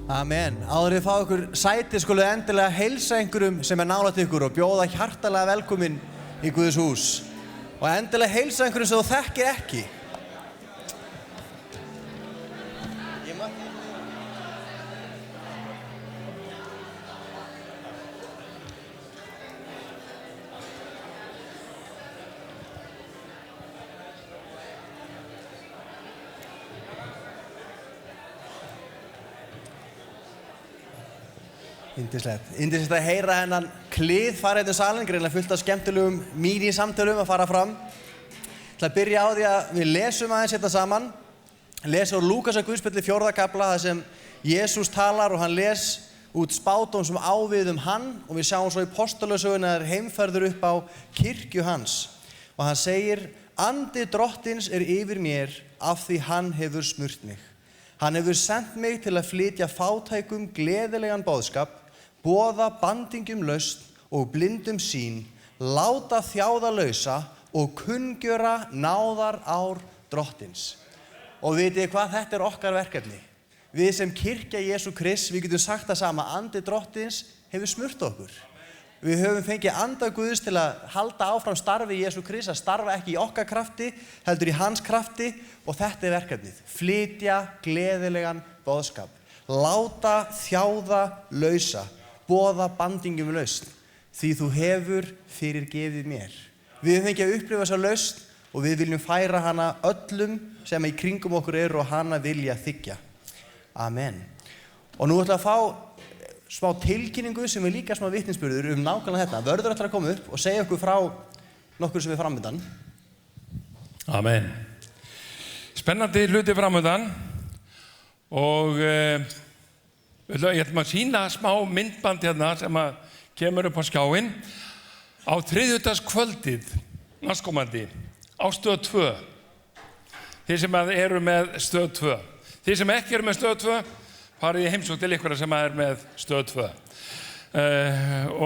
Amen. Áður þið fá ykkur sæti skuluð endilega heilsa einhverjum sem nálægt ykkur og bjóða hjartalega velkomin í Guðs hús. Og endilega heilsa einhverjum sem þú þekkir ekki. Yndislegt að heyra hennan klið fara hérna salin, greinlega fullt af skemmtilegum mínisamtölum að fara fram. Til að byrja á því að við lesum aðeins hérna saman. Lesum úr Lúkasar Guðspjalli 4. kafla þar sem Jesús talar og hann les út spádóm sem á við hann og við sjáum svo í Postulasögunni að heimferður upp á kirkju hans. Og hann segir, andi drottins yfir mér af því hann hefur smurt mig. Hann hefur sendt mig til að flytja fátækum gleðilegan boðskap, boða bandingjum lausn og blindum sýn, láta þjáða lausa og kunngjöra náðarár drottins. Og vitið hvað, þetta okkar verkefni. Við sem kirkja Jesú Krists, við getum sagt það sama, andi drottins hefur smurt okkur. Við höfum fengið anda Guðs til að halda áfram starfi Jesú Krists, að starfa ekki í okkar krafti, heldur í hans krafti og þetta verkefnið. Flytja gleðilegan boðskap, láta þjáða lausa, boða bandingjum lausn, því þú hefur fyrirgefið mér. Við höfum fengið að upplifa þessa lausn og við viljum færa hana öllum sem í kringum okkur eru og hana vilja þiggja. Amen. Og nú ætla að fá smá tilkynningu sem líka smá vitnisburður nákvæmlega þetta. Vörður ætlar að koma upp og segja okkur frá nokkur sem framöndan. Amen. Spennandi hluti framöndan og ég ætlum að sýna smá myndband hérna sem kemur upp á skjáinn á þriðjudagskvöldið næstkomandi á Stöð 2. Þið sem eru með Stöð 2. Þið sem ekki eru með Stöð 2 farið í heimsókn til ykkur sem með Stöð 2.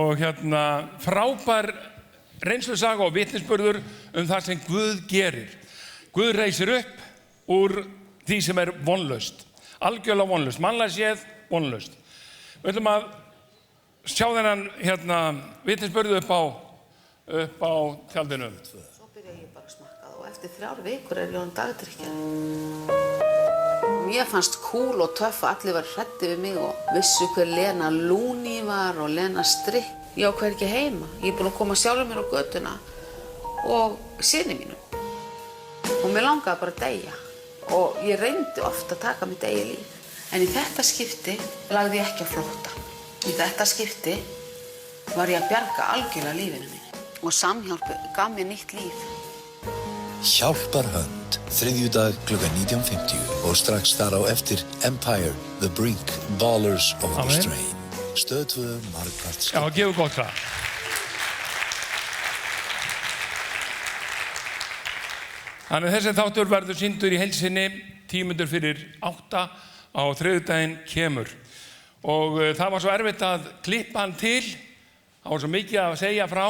Og hérna frábær reynslusaga og vitnisburður það sem Guð gerir. Guð reisir upp úr því sem vonlaust. Algjörlega vonlaust. Mannlega séð vonlaust. Við ætlum að sjá þennan vitnisburðu upp á tjaldinu. Svo byrja ég baksmakkað og eftir 3 vikur ég orðin dagdrykkjan. Mér fannst kúl og töff að allir var hræddir við mig og vissu hver Lena Lúni var og Lena Strikk. Ég á hvergi heima. Ég búin að koma sjálfur mér á götuna og syni mínum. Og mér langaði bara að deyja. Og ég reyndi oft að taka mitt eigið líf. En í þetta skipti lagði ég ekki á flótta. Í þetta skipti var ég að bjarga algjörlega lífinu mínu. Og Samhjálp gaf mér nýtt líf. Hjálparhönd, þriðjudag klukkan 19:50 og strax þar á eftir Empire, The Brink, Ballers of the Strain. Stöð 2, margfalt skip. Já, gefum gott það. Þannig þessi þáttur verður sýndur í heilsinni 10 mínútur fyrir 8 á þriðjudaginn kemur. Og það var svo erfitt að klippa hann til, það var svo mikið að segja frá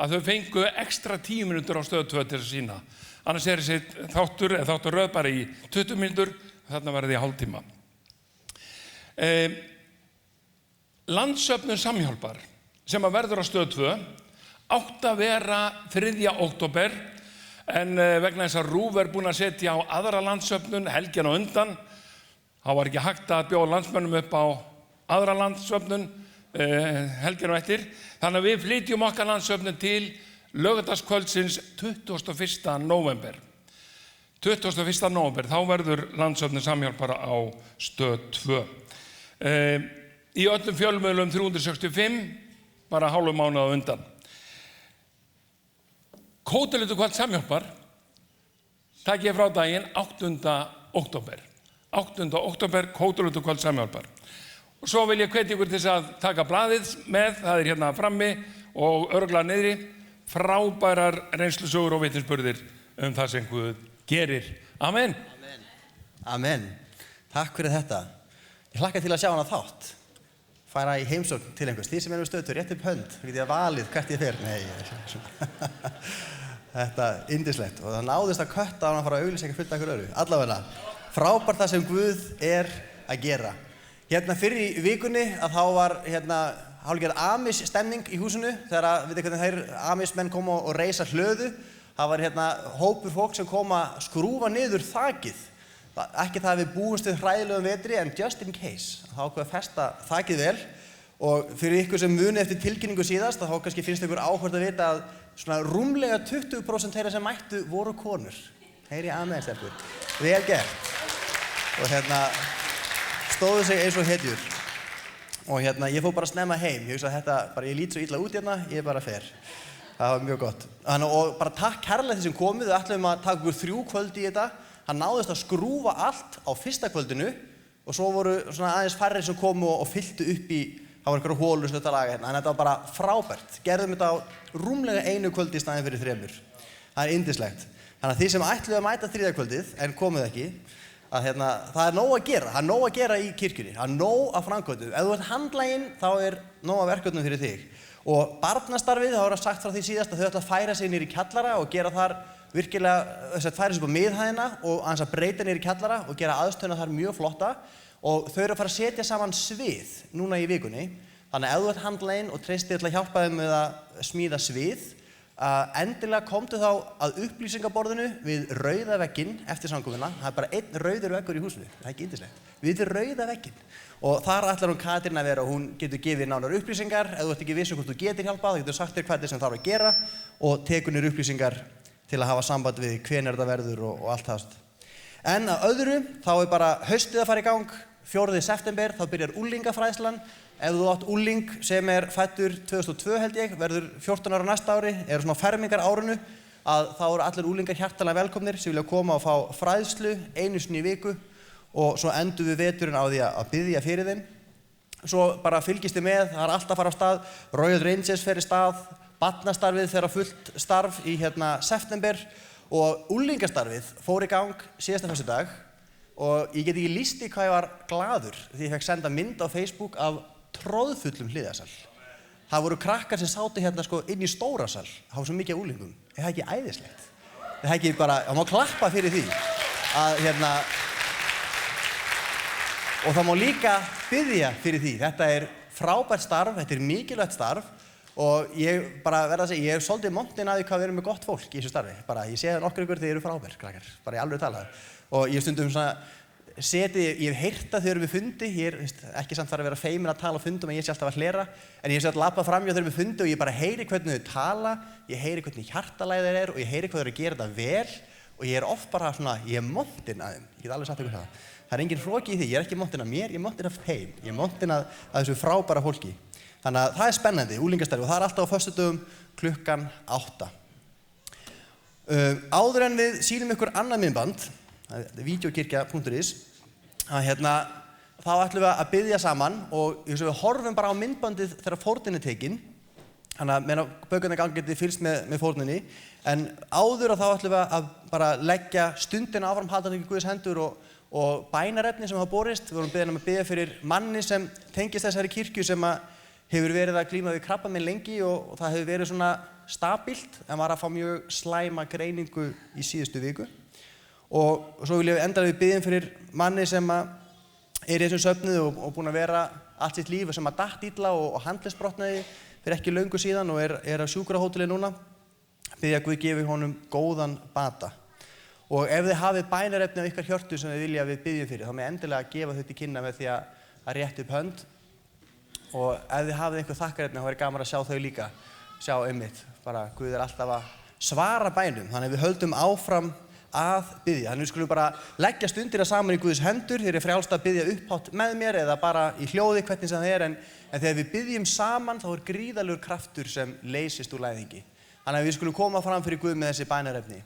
að þau fengu ekstra 10 mínútur á Stöð 2 til að sýna. Annars þessi þáttur röð bara í 20 mínútur, þarna verði í hálftíma. Landssöfnun Samhjálpar sem verður á Stöð 2 átti að vera 3. október en vegna þess að RÚV búin að setja á aðra landssöfnun helgina á undan, þá var ekki hægt að bjóða landsmönnum upp á aðra landssöfnun helgina á eftir. Þannig að við flytjum okkar landssöfnun til laugardagskvöldsins 21. nóvember. 21. nóvember, þá verður landssöfnun Samhjálpar á Stöð 2. Í öllum fjölmiðlum 365, bara hálfum mánuð á undan. Kótilettukvöld Samhjálpar tek ég frá daginn 8. október. 8. október, kótilettukvöld Samhjálpar. Og svo vil ég hvetja ykkur til þess að taka blaðið með, það hérna frammi og örugglega niðri, frábærar reynslusögur og vitnisburðir það sem Guð gerir. Amen. Amen. Amen. Takk fyrir þetta. Ég hlakka til að sjá hana þátt. Fara í heimsókn til einhvers. Þið sem með Stöð 2, rétt upp hönd. Þá get ég valið hvert ég fer. Nei, þetta yndislegt. Og það náðist að kötta á hann að fara að auglýsa ekki fullt af einhverju öðru. Allavega, frábært það sem Guð að gera. Hérna fyrir í vikunni að þá var hálfgerð Amish stemning í húsinu þegar við hvernig þeir Amish menn koma og reisa hlöðu. Það var hópur fólk sem kom að skrúfa niður þakið. Ekki það að við búumst við hræðilegum vetri en just in case. Þá ákveða að festa þakið vel og fyrir ykkur sem muni eftir tilkynningu síðast þá kannski finnst ykkur áhugavert að vita að svona rúmlega 20% þeirra sem mættu voru konur. Heyri amen, stelpur. Vel gert. Og stóðu sig eins og hetjur. Og ég fór bara snemma heim. Ég hugsa að ég lít svo illa út ég bara fer. Það var mjög gott. Og bara takk kærlega þeir sem komu. Við ætlum að taka ykkur 3 kvöld í þetta. Hann náðist að skrúfa allt á fyrsta kvöldinu og svo voru svona aðeins færri sem komu og fylltu upp í, það voru einhverja hólur sem þetta laga Þannig að þetta var bara frábært. Gerðum þetta á rúmlega 1 kvöldi í staðinn fyrir 3. Það yndislegt. Þannig að þið sem ætluðu að mæta 3. kvöldið en komuð ekki, að það nóg að gera. Það nóg að gera í kirkjunni. Það nóg að framkvæmdum. Ef þú ert handlaginn, þá nóg að verkefnum fyrir þig. Og barnastarfið, þá sagt frá því síðast að þau ætla að færa sig niður í kjallara og gera þar virkilega færa sig upp á miðhæðina og aðeins að breyta niður í kjallara og gera aðstöðuna þar mjög flotta og þau að fara að setja saman svið núna í vikunni. Þannig að ef þú ert handlaginn og treystir til að hjálpa þeim með að smíða svið, endilega komdu þá að upplýsingaborðinu við rauða vegginn eftir samkomuna. Það bara 1 rauður veggur í húsinu. Það ekki yndislegt. Við rauða vegginn. Og þar ætlar hún Katrín að vera og hún getur gefið nánar upplýsingar. Ef þú ert ekki viss hvort þú getur hjálpað, þá getur sagt þér hvað sem þarf að gera og tekur niður upplýsingar til að hafa samband við hvenær þetta verður og allt það. En að öðru, þá bara haustið að fara í gang, 4. september, þá byrjar unglingafræðslan. Ef þú átt ungling sem fæddur 2002 held ég, verður 14 ára næsta ári, svona fermingar árinu, að þá eru allir unglingar hjartanlega velkomnir sem vilja koma og fá fræðslu 1 sinni í viku og svo endum við veturinn á því að biðja fyrir þeim. Svo bara fylgist þið með, það alltaf að fara af stað, Royal Rangers fer í stað, barnastarfið fer á fullt starf í september og unglingastarfið fór í gang síðasta föstudag og ég get ekki lýst í hvað ég var glaður því ég fekk senda mynd á Facebook af tróðfullum hliðarsal. Það voru krakkar sem sátu inn í stórasal, það var svo mikið af unglingum. Er það ekki æðislegt? Er það ekki bara, það má klappa fyrir því að og það má líka biðja fyrir því. Þetta frábært starf, þetta mikilvægt starf og ég bara verða að segja, ég hef svolítið montinn að því hvað við erum með gott fólk í þessu starfi. Bara ég sé það nokkur ykkur þeir eru frábær, krakkar, bara í alveg talað. Og ég stundum ég hef heyrt það þegar við fundi, ég ekki samt fara að vera feimin að tala á fundum en ég sé alltaf að hlera, en ég sé alltaf labbað framhjá þegar við fundi og ég bara heyri hvernig þau tala, ég heyri hvernig hjartalagið þeir og ég heyri hvað þau eru að gera þetta vel og ég oft bara ég montinn að þeim, ég get alveg sagt ykkur það. Það engin hroki í því, ég ekki montinn að mér, ég montinn af þeim, ég montinn að þessu frábæra fólki. Þannig að það spennandi, unglingastarf og það alltaf á föstudögum klukkan 8. Áður en við sýnum ykkur annað myndband, videokirkja.is, þá ætlum við að biðja saman og við horfum bara á myndbandið þegar fórnin tekin, þannig að meðan baukarnir gangi getið fylgst með fórninni, en áður þá ætlum við að bara leggja stundina áfram haldandi í Guðs hendur og bænarefni sem hafa borist. Við vorum beðin að biðja fyrir manni sem tengist þessari kirkju sem hefur verið að glíma við krabbamein lengi og það hefur verið svona stabílt en var að fá mjög slæma greiningu í síðustu viku. Og svo viljum við enda við biðjum fyrir manni sem í þessum söfnuði og búinn að vera allt sitt líf sem datt illa og handleggsbrotnaði fyrir ekki löngu síðan og á sjúkrahóteli núna. Biðja Guð gefi honum góðan bata. Og ef þið hafið bænarefni á ykkar hjörtu sem þið vilja við biðjum fyrir, þá með endilega gefa þau til kynna með því að rétta upp hönd. Og ef þið hafið einhver þakkarefni, þá gaman að sjá þau líka. Sjá einmitt, bara Guð alltaf að svara bænum. Þannig að við höldum áfram að biðja. Þannig við skulum bara leggja stundina saman í Guðs hendur. Þið frjálst að biðja upphátt með mér eða bara í hljóði hvernig sem það en þegar við biðjum saman, þá gríðarlegur kraftur sem leysist úr læðingi. Þannig að við skulum koma fram fyrir Guð með þessi bænarefni.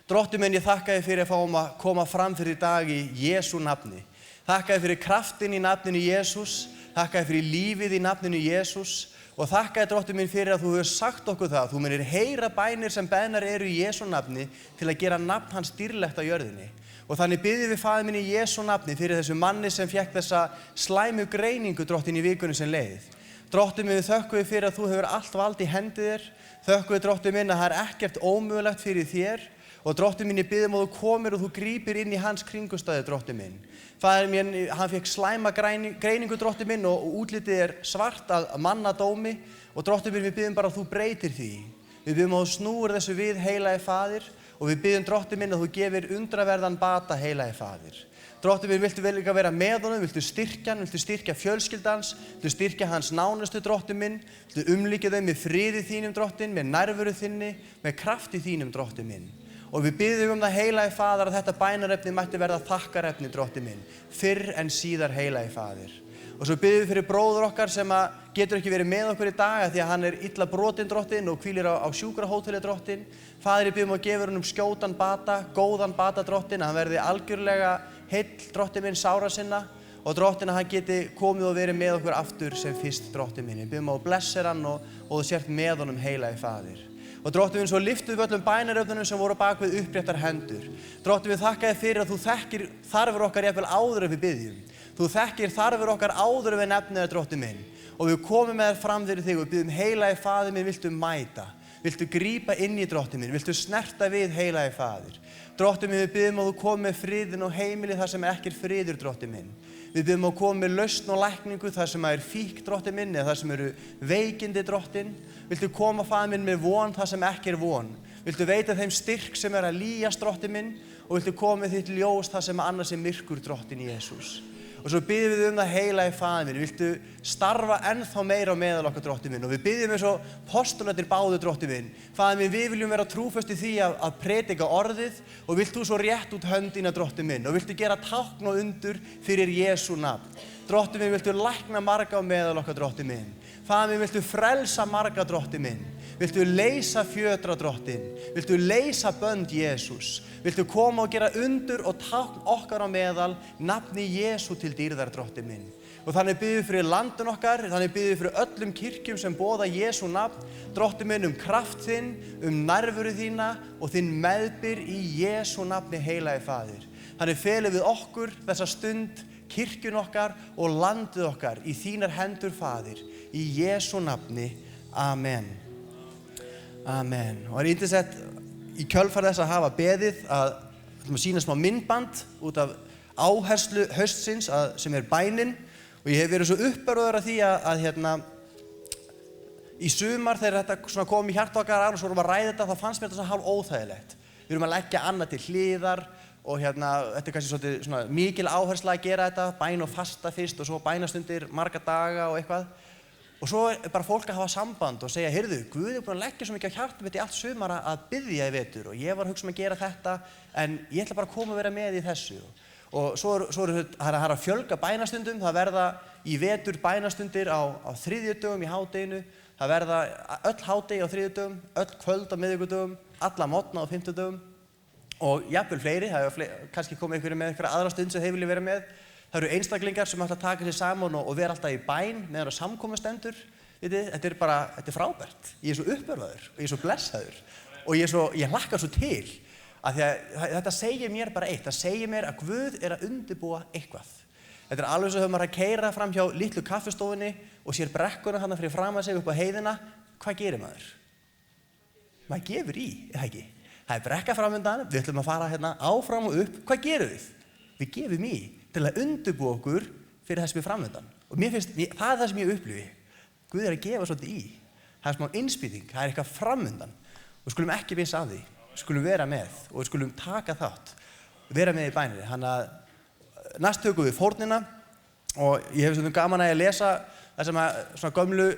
Drottinn minn, ég þakka þér fyrir að fá að koma fram fyrir í dag í Jesú nafni. Þakka þér fyrir kraftinn í nafninu Jesús. Þakka þér fyrir lífið í nafninu Jesús. Og þakka þér, Drottinn minn, fyrir að þú hefur sagt okkur það. Þú munir heyra bænir sem beðnar eru í Jesú nafni til að gera nafn hans dýrlegt á jörðinni. Og þannig biðjum við Faðir minn í Jesú nafni fyrir þessu manni sem fékk þessa slæmu greiningu, Drottinn, í vikunni sem leið. Drottinn minn, við þökkum við fyrir að þú hefur allt vald í hendi þér. Þökkum við, Drottinn minn, að það ekkert ómögulegt fyrir þér. Og Drottinn minn, ég bið að þú komir og þú grípir inn í hans kringumstæður, Drottinn minn. Faðir minn, hann fékk slæma greiningu, Drottinn minn, og útlitið svart að mannadómi. Og Drottinn minn, við biðum bara að þú breytir því. Við biðum að þú snúir þessu við, heilagi Faðir, og við biðum, Drottinn minn, að þú gefir undraverðan bata, heilagi Faðir. Drottinn minn, viltu vel líka vera með honum, viltu styrkja hann, viltu styrkja fjölskyldans, viltu styrkja hans nánustu, Drottinn minn, viltu umlíkja þau með friði þínum, Drottinn, með nærveru þinni, með krafti þínum, Drottinn minn. Og við biðjum það, heilagi Faðir, að þetta bænarefni mætti verða þakkarefni, Drottinn minn, fyrr en síðar, heilagi Faðir. Og svo biðjum við fyrir bróður okkar sem getur ekki verið með okkur í dag því að hann illa brotinn, Drottinn, og hvílir á sjúkrahóteli, Drottinn. Faðir, ég biðjum að gefa honum skjótan bata, góðan bata, Drottinn, að hann verði algjörlega heill, Drottinn minn, sára sinna, og Drottinn að hann geti komið og verið með okkur aftur sem fyrst, Drottinn minn. Ég biðjum að þú blessir hann og þú sért með honum, heilagi Faðir. Og Drottinn minn, svo lyftum við öllum bænaröfnunum sem voru bak við uppréttar hendur. Drottinn minn, þakka þér fyrir að þú þekkir þarfir okkar jafnvel áður en við biðjum. Þú þekkir þarfir okkar áður en við nefnum þér, Drottinn minn. Og við komum með þér fram fyrir þig og biðjum, heilagi Faðir minn, viltu mæta? Viltu grípa inn í, Drottinn minn? Viltu snerta við, heilagi Faðir? Drottinn minn, við biðjum að þú komi með friðinn og heimili þar sem ekki friður, Drottinn minn. Við biðjum að koma með lausn og lækningu þar sem fík, Drottinn minn, eða þar sem eru veikindi, Drottinn. Viltu koma, Faðir minn, með von þar sem ekki von. Viltu veita þeim styrk sem að lýjast, Drottinn minn, og viltu koma með þitt ljós þar sem annars myrkur, Drottinn Jesús. Og svo biðjum við það, heilagi Faðir minn, viltu starfa ennþá meira á meðal okkar, Drottinn minn. Og við biðjum eins og postularnir báðu, Drottinn minn. Faðir minn, við viljum vera trúföst í því að predika orðið og vilt þú svo rétt út höndina, Drottinn minn, og viltu gera tákn og undur fyrir Jesú nafn. Drottinn minn, viltu lækna marga á meðal okkar, Drottinn minn. Faðir minn, viltu frelsa marga, Drottinn minn. Viltu leysa fjötra, Drottinn. Viltu leysa bönd, Jesús. Viltu koma og gera undur og tákn okkar á meðal, nafni Jesú til dýrðar, Drottinn minn. Og þannig biðjum við fyrir landin okkar, þannig biðjum við fyrir öllum kirkjum sem boða Jesú nafn, Drottinn minn, kraft þinn, nærveru þína og þinn meðbyr í Jesú nafni, heilagi Faðir. Þannig felum við okkur þessa stund, kirkjun okkar og landið okkar í þínar hendur, Faðir, í Jesú nafni. Amen. Amen. Og yndislegt í kjölfar þess að hafa beðið að sýna smá myndband út af áherslu haustsins sem bænin, og ég hef verið svo uppörvaður af því að í sumar þegar þetta kom í hjarta okkar og svo erum að ræða þetta, þá fannst mér þetta hálf óþægilegt. Við erum að leggja annað til hliðar og þetta kannski svolítið mikil áhersla að gera þetta, bæn og fasta fyrst og svo bænastundir marga daga og eitthvað. Og svo bara fólk að hafa samband og segja, heyrðu, Guð búinn að leggja svo mikið á hjarta mitt í allt sumar að biðja í vetur og ég var að hugsa að gera þetta en ég ætla bara að koma og vera með í þessu. Og svo er að fjölga bænastundum, það verða í vetur bænastundir á þriðjudögum í hádeginu, það verða öll hádegi á þriðjudögum, öll kvöld á miðvikudögum, alla morgna á fimmtudögum og jafnvel fleiri, það hefur kannski komið einhverju með einhverja aðra stund sem þeir vilja vera með. Það eru einstaklingar sem ætla að taka sér saman og vera alltaf í bæn meðan á samkomu stendur. Þetta er frábært. Ég er svo uppörvaður og ég er svo blessaður og ég hlakkar svo til af því að þetta segir mér bara eitt. Það segir mér að Guð er að undirbúa eitthvað. Þetta er alveg svo þegar maður er að keyra fram hjá litlu kaffistofunni og sér brekkuna þarna fyrir framan sig upp á heiðina. Hvað gerir maður? Maður gefur í, eða ekki? Það er brekka framundan, við ætlum að fara áfram og upp. Hvað gerum við? Við gefum í til að undirbúa okkur fyrir það sem framundan. Og mér finnst, það er það sem ég upplifi. Guð er að gefa svolítið í. Það er smá innspýting, það er eitthvað framundan. Og við skulum ekki missa af því. Við skulum vera með og við skulum taka þátt. Vera með í bæninni. Þannig að næst tökum við fórnina og ég hef svona gaman að lesa það sem svona gömlu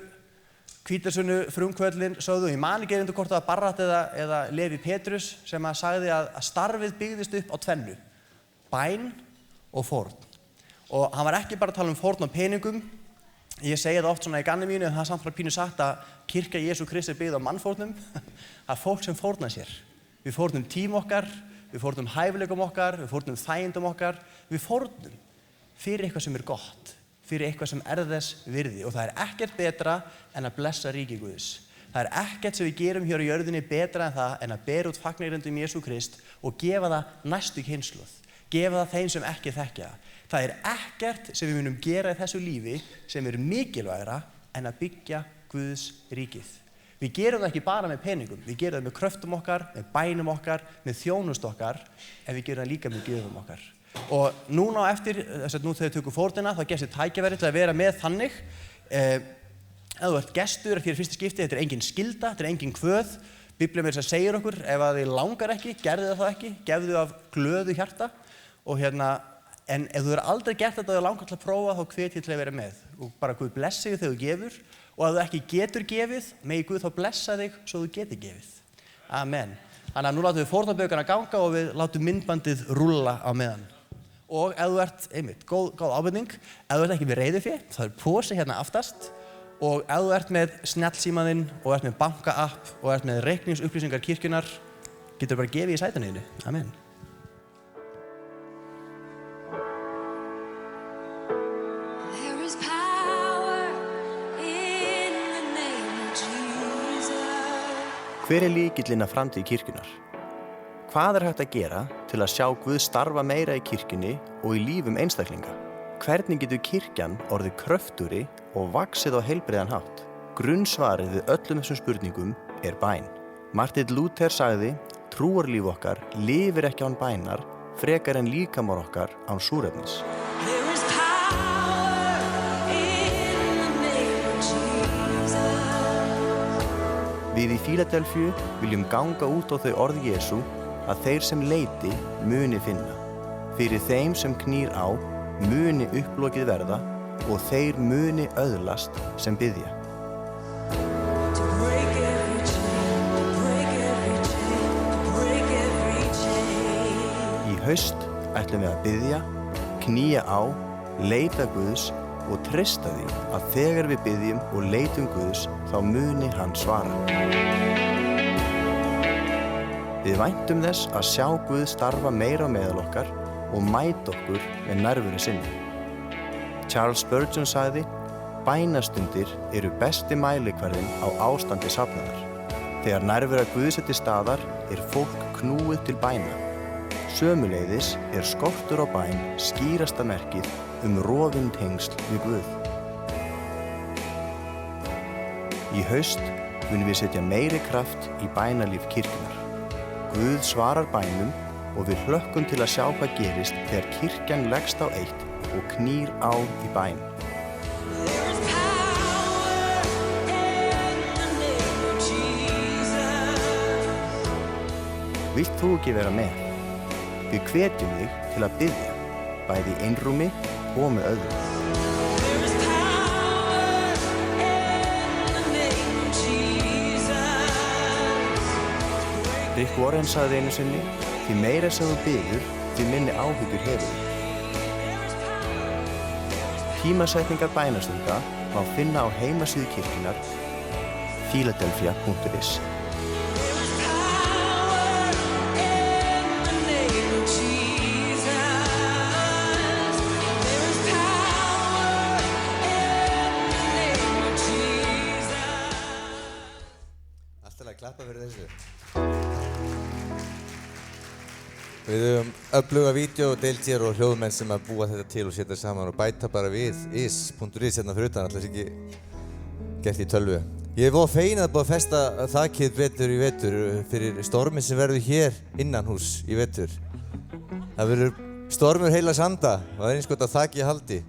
Hvítasunnu frumkvöldin sögðu. Ég man ekki hvort það var Barrat eða Levi Petrus sem sagði að starfið byggðist upp á tvennu. Bæn og fórn. Og hann var ekki bara að tala fórn og peningum. Ég segi það oft svona í ganni mínu en það er samt pínu sagt að kirkja Jesú Kristi er byggð á mannfórnum. Það er fólk sem fórnar sér. Við fórnum tíma okkar, við fórnum hæfileikum okkar, við fórnum þægindum okkar. Við fórnum fyrir eitthvað sem er gott, fyrir eitthvað sem er þess virði. Og það er ekkert betra en að blessa ríki Guðs. Það er ekkert sem við gerum hér á jörðinni betra en það en að bera út fagnaðarerindum Jesú Krist og gefa það næstu kynslóð. Gefa það þeim sem ekki þekkja. Það er ekkert sem við munum gera í þessu lífi sem er mikilvægra en að byggja Guðs ríkið. Við gerum það ekki bara með peningum, við gerum það með kröftum okkar, með bænum okkar, með þjónust okkar, en við gerum það líka með gjöfum okkar. Og núna á eftir, þess að nú þegar við tökum fórnina, þá gefst þér tækifæri til að vera með þannig. Ef þú ert gestur fyrir fyrsta skipti, þetta engin skylda, þetta engin kvöð. Biblían meira segir okkur, ef að þið langar ekki, gerðu það ekki, gefðu af glöðu hjarta. Og en ef þú hefur aldrei gert þetta og þið langar til að prófa, þá hvet ég til að vera með. Og bara Guð blessi þig þegar þú gefur. Og ef þú ekki getur gefið, megi Guð þá blessa þig svo þú getur gefið. Amen. Þannig að nú látum við fórnarbökuna ganga og við látum myndbandið rúlla á meðan. Og ef þú ert, góð ábending, ef þú ert ekki með reiðufé, þá posi hérna aftast. Og ef þú ert með snjallsímaðinn og ert með banka-app og ert með reikningsupplýsingar kirkjunnar, getur bara gefið í sætinu. Amen. Hver lykillinn að framtíð kirkjunnar? Hvað hægt að gera til að sjá Guð starfa meira í kirkjunni og í lífum einstaklinga? Hvernig getur kirkjan orðið kröftugri og vaxið á heilbrigðan hátt? Grunnsvarið við öllum þessum spurningum er bæn. Martin Luther sagði, trúarlíf okkar lifir ekki án bænar, frekar en líkamar okkar án súrefnis. Við í Fíladelfíu viljum ganga út á þau orð Jesú að þeir sem leiti muni finna. Fyrir þeim sem knýr á muni upplokið verða og þeir muni öðlast sem biðja. Í haust ætlum við að biðja, knýja á, leita Guðs og treysta því að þegar við biðjum og leitum Guðs þá muni hann svara. Við væntum þess að sjá Guð starfa meira meðal okkar og mæta okkur með nærveru sinni. Charles Spurgeon sagði, bænastundir eru besti mælikvarðinn á ástandi safnaðar. Þegar nærvera Guðs er til staðar er fólk knúið til bæna. Sömuleiðis er skortur á bæn skýrasta merkið rofin tengsl við Guð. Í haust munum við setja meiri kraft í bænalíf kirkjunnar. Guð svarar bænum og við hlökkum til að sjá hvað gerist þegar kirkjan leggst á eitt og knýr á í bæn. Vilt þú ekki vera með? Við hvetjum þig til að biðja, bæði í einrúmi og með öðrum. Rick Warren sagði einu sinni, því meira sem þú biður, því minni áhyggjur hefur þú. Tímasetningar bænastunda má finna á heimasíðu kirkjunnar philadelphia.is. Klappa fyrir þessu. Við höfum öfluga vídeo og deildsér og hljóðmenn sem að búa þetta til og setja saman og bæta bara við is.is hérna fyrir utan, alltaf ekki gert í tölvu. Ég er feginn að búið að festa þakið betur í vetur fyrir stormin sem verður hér innanhús í vetur. Það verður stormur heilags anda og það er eins gott að þakið haldi.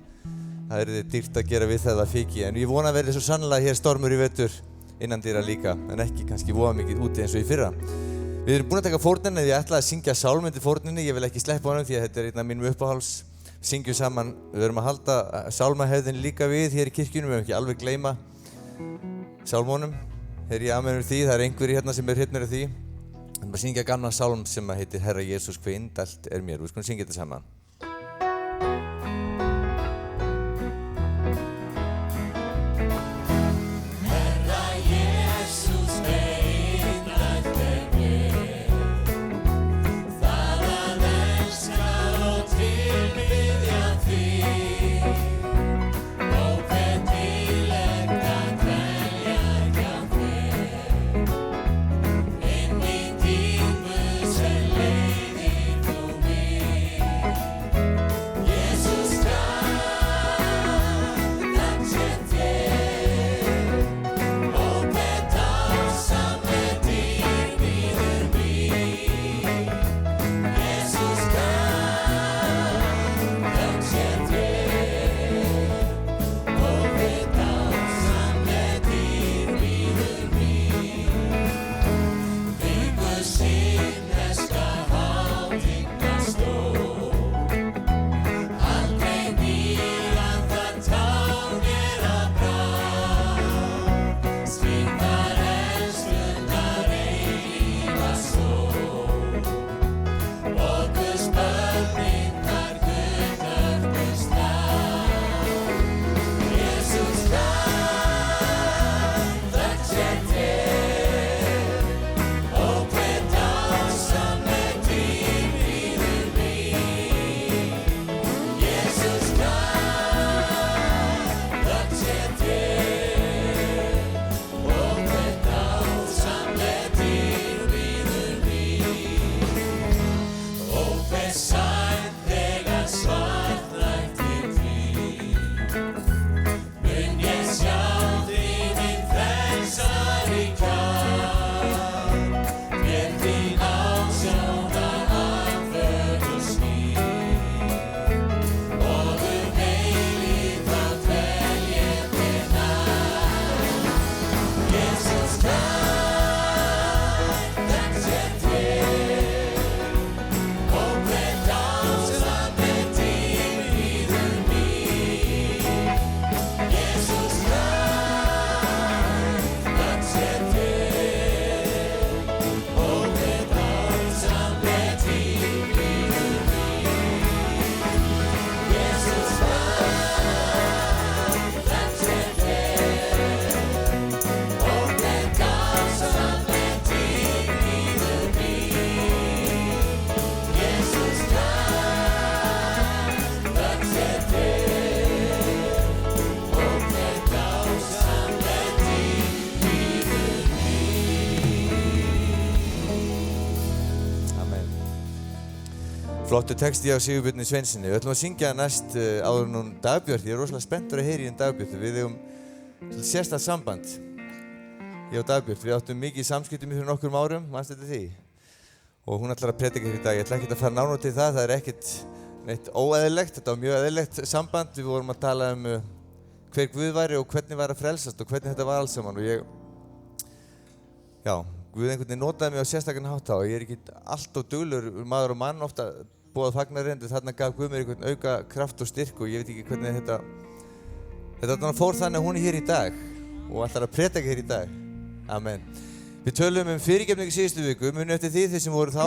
Það er dýrt að gera við það fiki, en ég vona að verði svo sannlega hér stormur í vetur innandýra líka, en ekki kannski voða mikið úti eins og í fyrra. Við erum búin að taka fórnina því ég ætlaði að syngja sálm undir fórninni, ég vil ekki sleppa honum því að þetta er einn af mínum uppáhalds. Við syngjum saman, við verum að halda sálmahefðin líka við hér í kirkjunum, við höfum ekki alveg gleyma sálmónum. Þegar ég aðmennur því, það er einhverjir hérna sem hrifnir af því. Við erum að syngja gamla sálm sem heitir Herra Jesús, hve indælt er mér. Við skulum syngja þetta saman. Flottur texti á Sigurbjörni Sveinsinni. Við ætlum að syngja næst áður en hún Dagbjört. Ég rosalega spenntur að heyra í Dagbjört. Við eigum sérstakt samband. Ég og Dagbjört, við áttum mikið samskiptum fyrir nokkrum árum, manstu þetta því? Og hún ætlar að predika hér í dag. Ég ætla ekkert að fara nánar til það, það ekkert neitt óeðlilegt. Þetta var mjög eðlilegt samband. Við vorum að tala hver Guð væri og hvernig var að frelsast og hvernig þetta var alls saman. Og Guð einhvern veginn notaði mig á sérstakann hátt á. Ég ekki alltof duglegur maður og mann ofta búið fagnarerindi. Þarna gaf Guð mér einhvern auka kraft og styrk og ég veit ekki hvernig þetta fór þannig að hún hér í dag og ætlar að predika hér í dag. Amen. Við tölum fyrirgefningu síðustu viku. Munið eftir því þeir sem voru þá?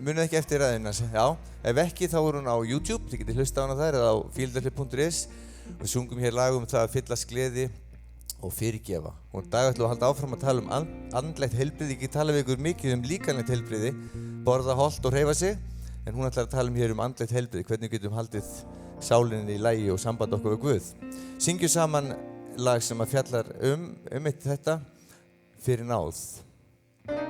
Munið ekki eftir ræðina? Já. Ef ekki þá voru hún á YouTube. Þið getið hlusta á hana þar eða á fieldahlipp.is. Við sungum hér lag það að fyllast gleði og fyrirgefa. Og í dag ætlum við að halda áfram að tala andlegt heilbrigði. Ég get tala við ykkur mikið líkamlegt heilbrigði, borða hollt og hreyfa sig, en hún ætlar að tala hér andlegt heilbrigði, hvernig getum haldið sálinni í lagi og samband okkur við Guð. Syngjum saman lag sem að fjallar þetta fyrir náð. Fyrir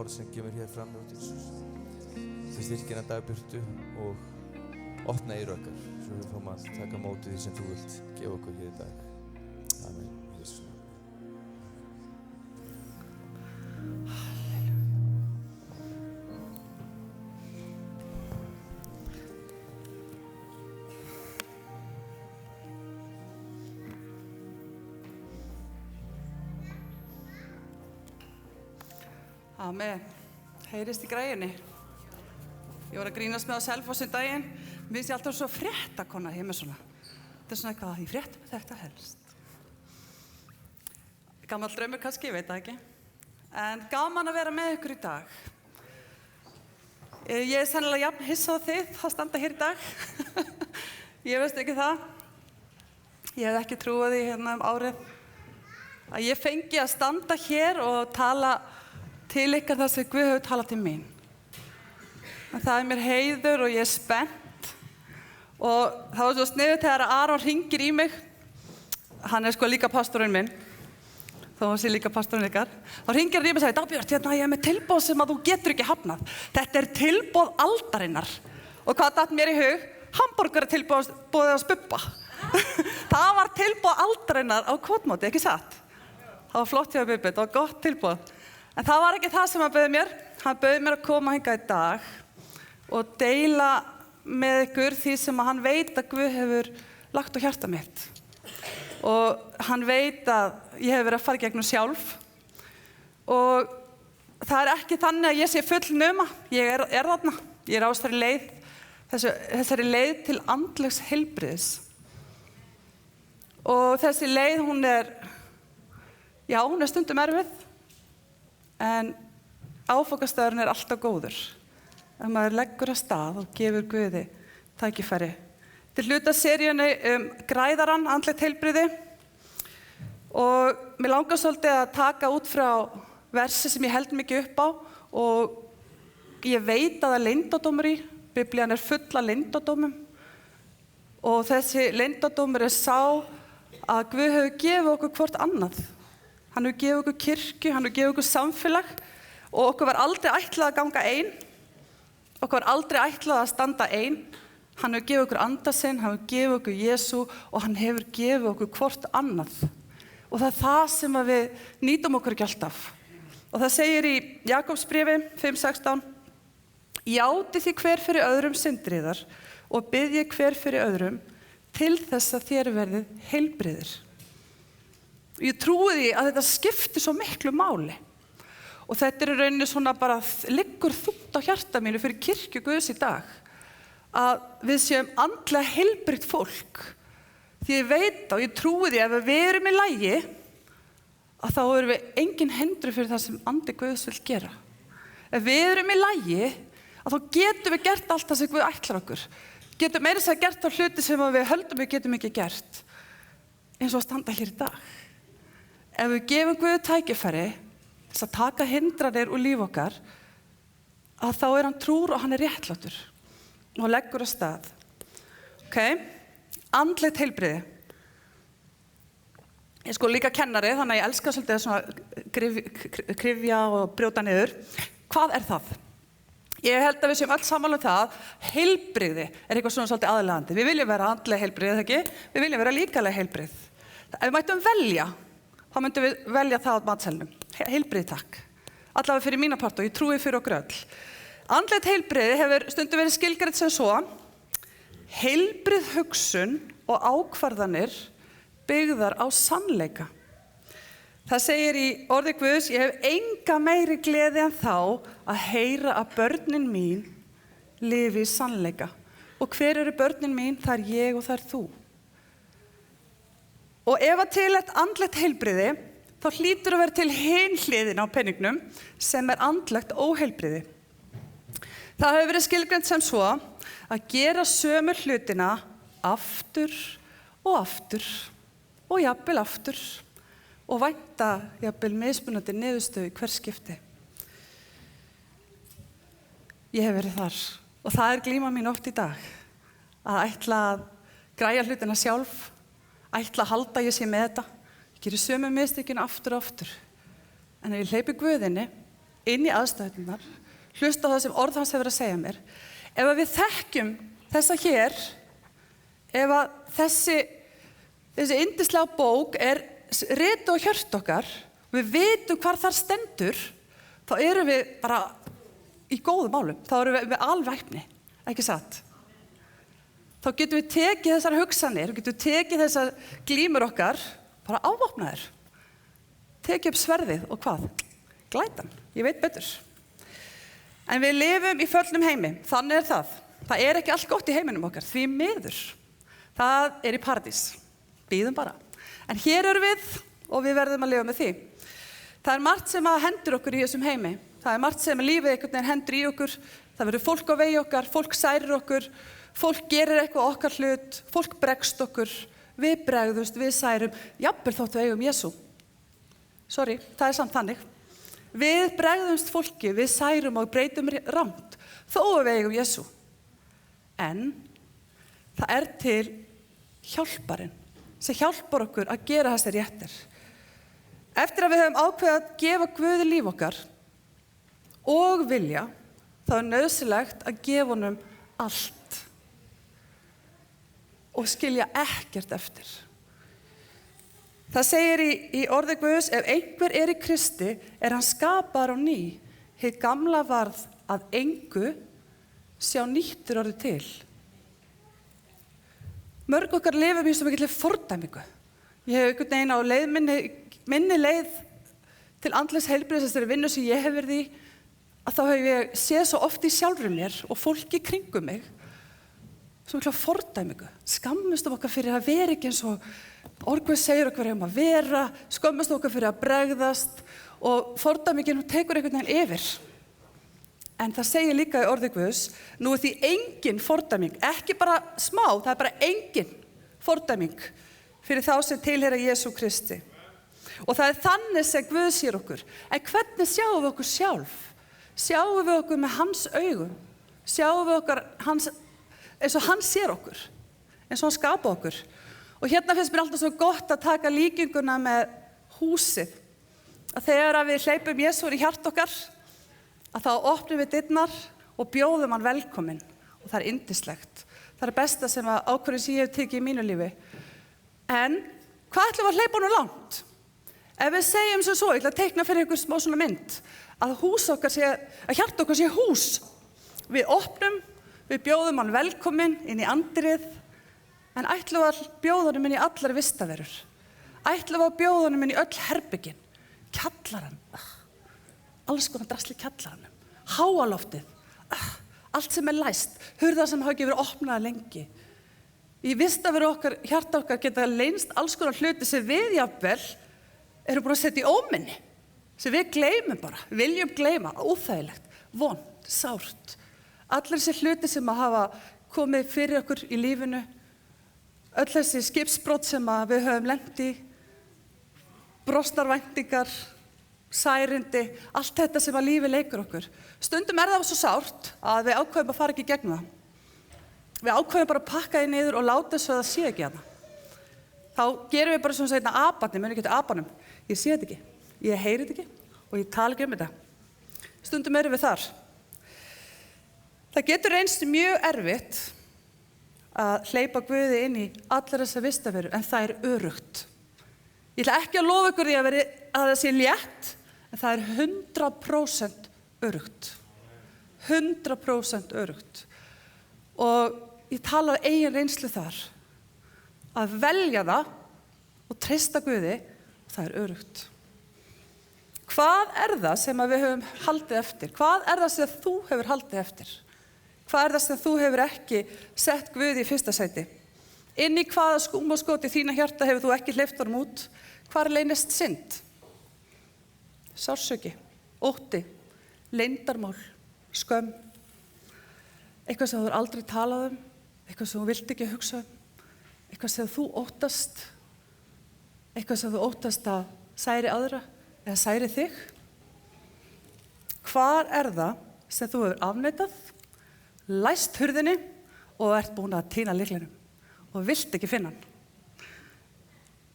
orð sem kemur hér fram út Jesus. Þið styrkina dagbyrtu og opna eyru okkar svo við fáum að taka móti því sem þú vilt gefa okkur hér í dag. Amen. Jesus. Amen. Heyrist í græjunni. Ég var að grínast með á Selfossi daginn. Mér finnst ég alltaf svo fréttakona heima svona. Þetta er svona eitthvað, ég frétt með þetta helst. Gamall draumur kannski, ég veit það ekki. En gaman að vera með ykkur í dag. Ég er sennilega jafn hissa á þið að standa hér í dag. Ég veist ekki það. Ég hef ekki trúið því hérna árið að ég fengi að standa hér og tala til ykkar það sem Guð hefur talað til mín. En það er mér heiður og ég er spennt. Og það var svo sniðugt þegar Aron hringir í mig. Hann er sko líka pastorinn minn. Þó hann sé líka pastorinn ykkar. Þá hringir hann í mig og segir, Dagbjört, hérna ég er með tilboð sem að þú getur ekki hafnað. Þetta er tilboð aldarinnar. Og hvað datt mér í hug? Hamborgaratilboðið á Bubba. Það var tilboð aldarinnar á kvótmóti, ekki satt? Það var flott hjá Bubbi, það var gott tilboð. En það var ekki það sem hann bauð mér. Hann bauð mér að koma hingað í dag og deila með ykkur því sem hann veit að Guð hefur lagt á hjarta mitt. Og hann veit að ég hef verið að fara gegnum sjálf. Og það er ekki þannig að ég sé fullnuma. Ég er þarna. Ég er á þessari leið til andlegs heilbrigðis. Og þessi leið, hún er stundum erfið. En áfangastæðurinn er alltaf góður. Ef maður leggur af stað og gefur Guði tækifæri. Til hluta seríunni græðaran, andlegt heilbrigði. Og mér langar svolítið að taka út frá versi sem ég held mikið upp á. Og ég veit að það er leyndardómur í. Biblían er full af leyndardómum. Og þessi leyndardómur er sá að Guð hefur gefið okkur hvort annað. Hann hefur gefið okkur kirkju, hann hefur gefið okkur samfélag og okkur var aldrei ætlað að ganga ein. Okkur var aldrei ætlað að standa ein. Hann hefur gefið okkur anda sinn, hann hefur gefið okkur Jesú og hann hefur gefið okkur hvort annað. Og það er það sem við nýtum okkur ekki alltaf. Og það segir í Jakobsbréfi 5:16 Játi því hver fyrir öðrum syndir yðar og biðji hver fyrir öðrum til þess að þér verðið heilbrigðir. Ég trúi því að þetta skiptir svo miklu máli. Og þetta er í rauninni svona bara liggur þungt á hjarta mínu fyrir kirkju Guðs í dag. Að við séum andlega heilbrigt fólk. Því ég veit og ég trúi því að ef við erum í lagi, að þá erum við engin hindrun fyrir það sem andi Guðs vil gera. Ef við erum í lagi, að þá getum við gert allt það sem Guð ætlar okkur. Getum meira þess að gert á hluti sem við höldum við getum ekki gert. Eins og að standa hér í dag. Ef við gefum Guði tækifæri þess að taka hindranir úr líf okkar, að þá er hann trúr og hann er réttlátur og leggur af stað. Andlegt heilbrigði. Ég er sko líka kennari, þannig að ég elska svolítið svona kryfja og brjóta niður. Hvað er það? Ég held að við séum öll sammála það. Heilbrigði er eitthvað svona svolítið aðlaðandi. Við viljum vera andleg heilbrigð, ekki? Við viljum vera líkaleg heilbrigð. Ef við mættum velja, þá myndum við velja það á matselnum. Heilbrigði takk. Allavega fyrir mína part og ég trúi fyrir okkur öll. Andlegt heilbrigði hefur stundum verið skilgreint sem svo. Heilbrigð hugsun og ákvarðanir byggðar á sannleika. Það segir í orði Guðs, ég hef enga meiri gleði en þá að heyra að börnin mín lifi í sannleika. Og hver eru börnin mín? Það er ég og það er þú. Og ef að til eitt andlegt heilbrigði, þá hlýtur að vera til hin hliðin á peningnum sem er andlegt óheilbrigði. Það hefur verið skilgreint sem svo að gera sömu hlutina aftur og jafnvel aftur og vænta jafnvel mismunandi niðurstöðu í hvert skipti. Ég hef verið þar og það er glíma mín oft í dag að ætla að græja hlutina sjálf, ætla að halda ég sé með þetta, ég gerir sömu mistökin aftur og aftur. En ef ég hleypi Guðinni, inn í aðstæðurnar, hlusta á það sem orð hans hefur að segja mér. Ef að við þekkjum þessa hér, ef að þessi yndislega bók riti á hjört okkar, við vitum hvar þar stendur, þá erum við bara í góðum málum, þá erum við með alvæpni, ekki satt. Þá getum við tekið þessar hugsanir, getum við tekið þessar glímur okkar, bara ávopnaðir. Tekið upp sverðið og hvað? Glætan, ég veit betur. En við lifum í föllnum heimi, þannig það. Það ekki allt gott í heiminum okkar, því miður. Það í paradís, bíðum bara. En hér erum við og við verðum að lifa með því. Það margt sem að hendur okkur í þessum heimi. Það margt sem lífið einhvern veginn hendur í okkur. Það verður fólk á vegi okkar, fólk særir okkur, fólk gerir eitthvað okkar hlut, fólk bregst okkur, við bregðumst, við særum, jafnvel þótt við eigum Jesú. Sorry, það samt þannig. Við bregðumst fólki, við særum og breytum rangt, þó að við eigum Jesú. En það til hjálparinn sem hjálpar okkur að gera þessi réttir. Eftir að við höfum ákveðið að gefa Guði líf okkar og vilja, þá nauðsynlegt að gefa honum allt og skilja ekkert eftir. Það segir í orði Guðs, ef einhver í Kristi, hann skapaður á ný. Hið gamla varð að engu, sjá nýtt orðið til. Mörg okkar lifum í svo mikilli fordæmingu. Ég hef einhvern veginn á leið minni leið til andlegs heilbrigðis þessari vinnu sem ég hef verið í, að þá hef ég séð svo oft í sjálfri mér og fólki kringum mig svo mikla fordæmingu. Skammumst okkar fyrir að vera ekki eins og Guð segir okkur að vera, skammumst okkar fyrir að bregðast og fordæmingin tekur einhvern veginn yfir. En það segir líka í orði Guðs, nú því engin fordæming, ekki bara smá, það bara engin fordæming fyrir þá sem tilheyra Jesú Kristi. Og það þannig sem Guð sér okkur. En hvernig sjáum við okkur sjálf? Sjáum við okkur með hans augum? Sjáum við okkur eins og hann sér okkur? Eins og hann skapa okkur? Og hérna finnst mér alltaf svo gott að taka líkinguna með húsið. Að þegar við hleypum Jesú í hjart okkar, að þá opnum við dyrnar og bjóðum hann velkominn. Og það yndislegt. Það besta sem ákvörðun sem ég hef tekið í mínu lífi. En hvað ætlum við að hleypa honum langt? Ef við segjum svo, ég ætla að teikna fyrir ykkur smá svona mynd, að hjart okkar sé hús. Við opnum, við bjóðum hann velkominn inn í andrið, en ætlum við að bjóða honum inn í allar vistaverur. Ætlum við að bjóða honum inn í öll herbyggin, kjallarann, alls konar drasli kjallaranum, háaloftið, allt sem læst, hurðar sem hafa ekki verið opnað lengi. Í vistaveru okkar, hjarta okkar geta leynst alls konar hluti sem við jafnvel erum búin að setja í óminni, sem við gleymum bara, viljum gleyma, óþægilegt, vont, sárt. Allir þessi hluti sem hafa komið fyrir okkur í lífinu, öll þessi skipsbrot sem við höfum lent í, brostnar væntingar, særindi, allt þetta sem lífið leikur okkur. Stundum það svo sárt að við ákveðum að fara ekki í gegnum það. Við ákveðum bara að pakka því niður og láta þess að það sé ekki hana. Þá gerum við bara svona einna abarnir, muni ekki til abanum. Ég sé þetta ekki, ég heyri þetta ekki og ég tala ekki þetta. Stundum erum við þar. Það getur reynst mjög erfitt að hleypa Guði inn í allar þessar vistaverur, en það öruggt. Ég ætla ekki að lofa ykkur því að það sé létt, en það 100% öruggt. 100% öruggt. Og ég tala af eigin reynslu þar. Að velja það og treysta Guði, það öruggt. Hvað það sem við höfum haldið eftir? Hvað það sem þú hefur haldið eftir? Hvað það sem þú hefur ekki sett Guði í fyrsta sæti? Inn í hvaða skúm og skoti þína hjarta hefur þú ekki hleypt honum út? Hvar leynist synd? Sársauki, ótti, leyndarmál, skömm. Eitthvað sem þú aldrei talað eitthvað sem þú vilt ekki hugsa eitthvað sem þú óttast, eitthvað sem þú óttast að særi aðra eða særi þig. Hvar það sem þú hefur afneitað, læst hurðinni og ert búin að týna lyklinum og vilt ekki finna hann?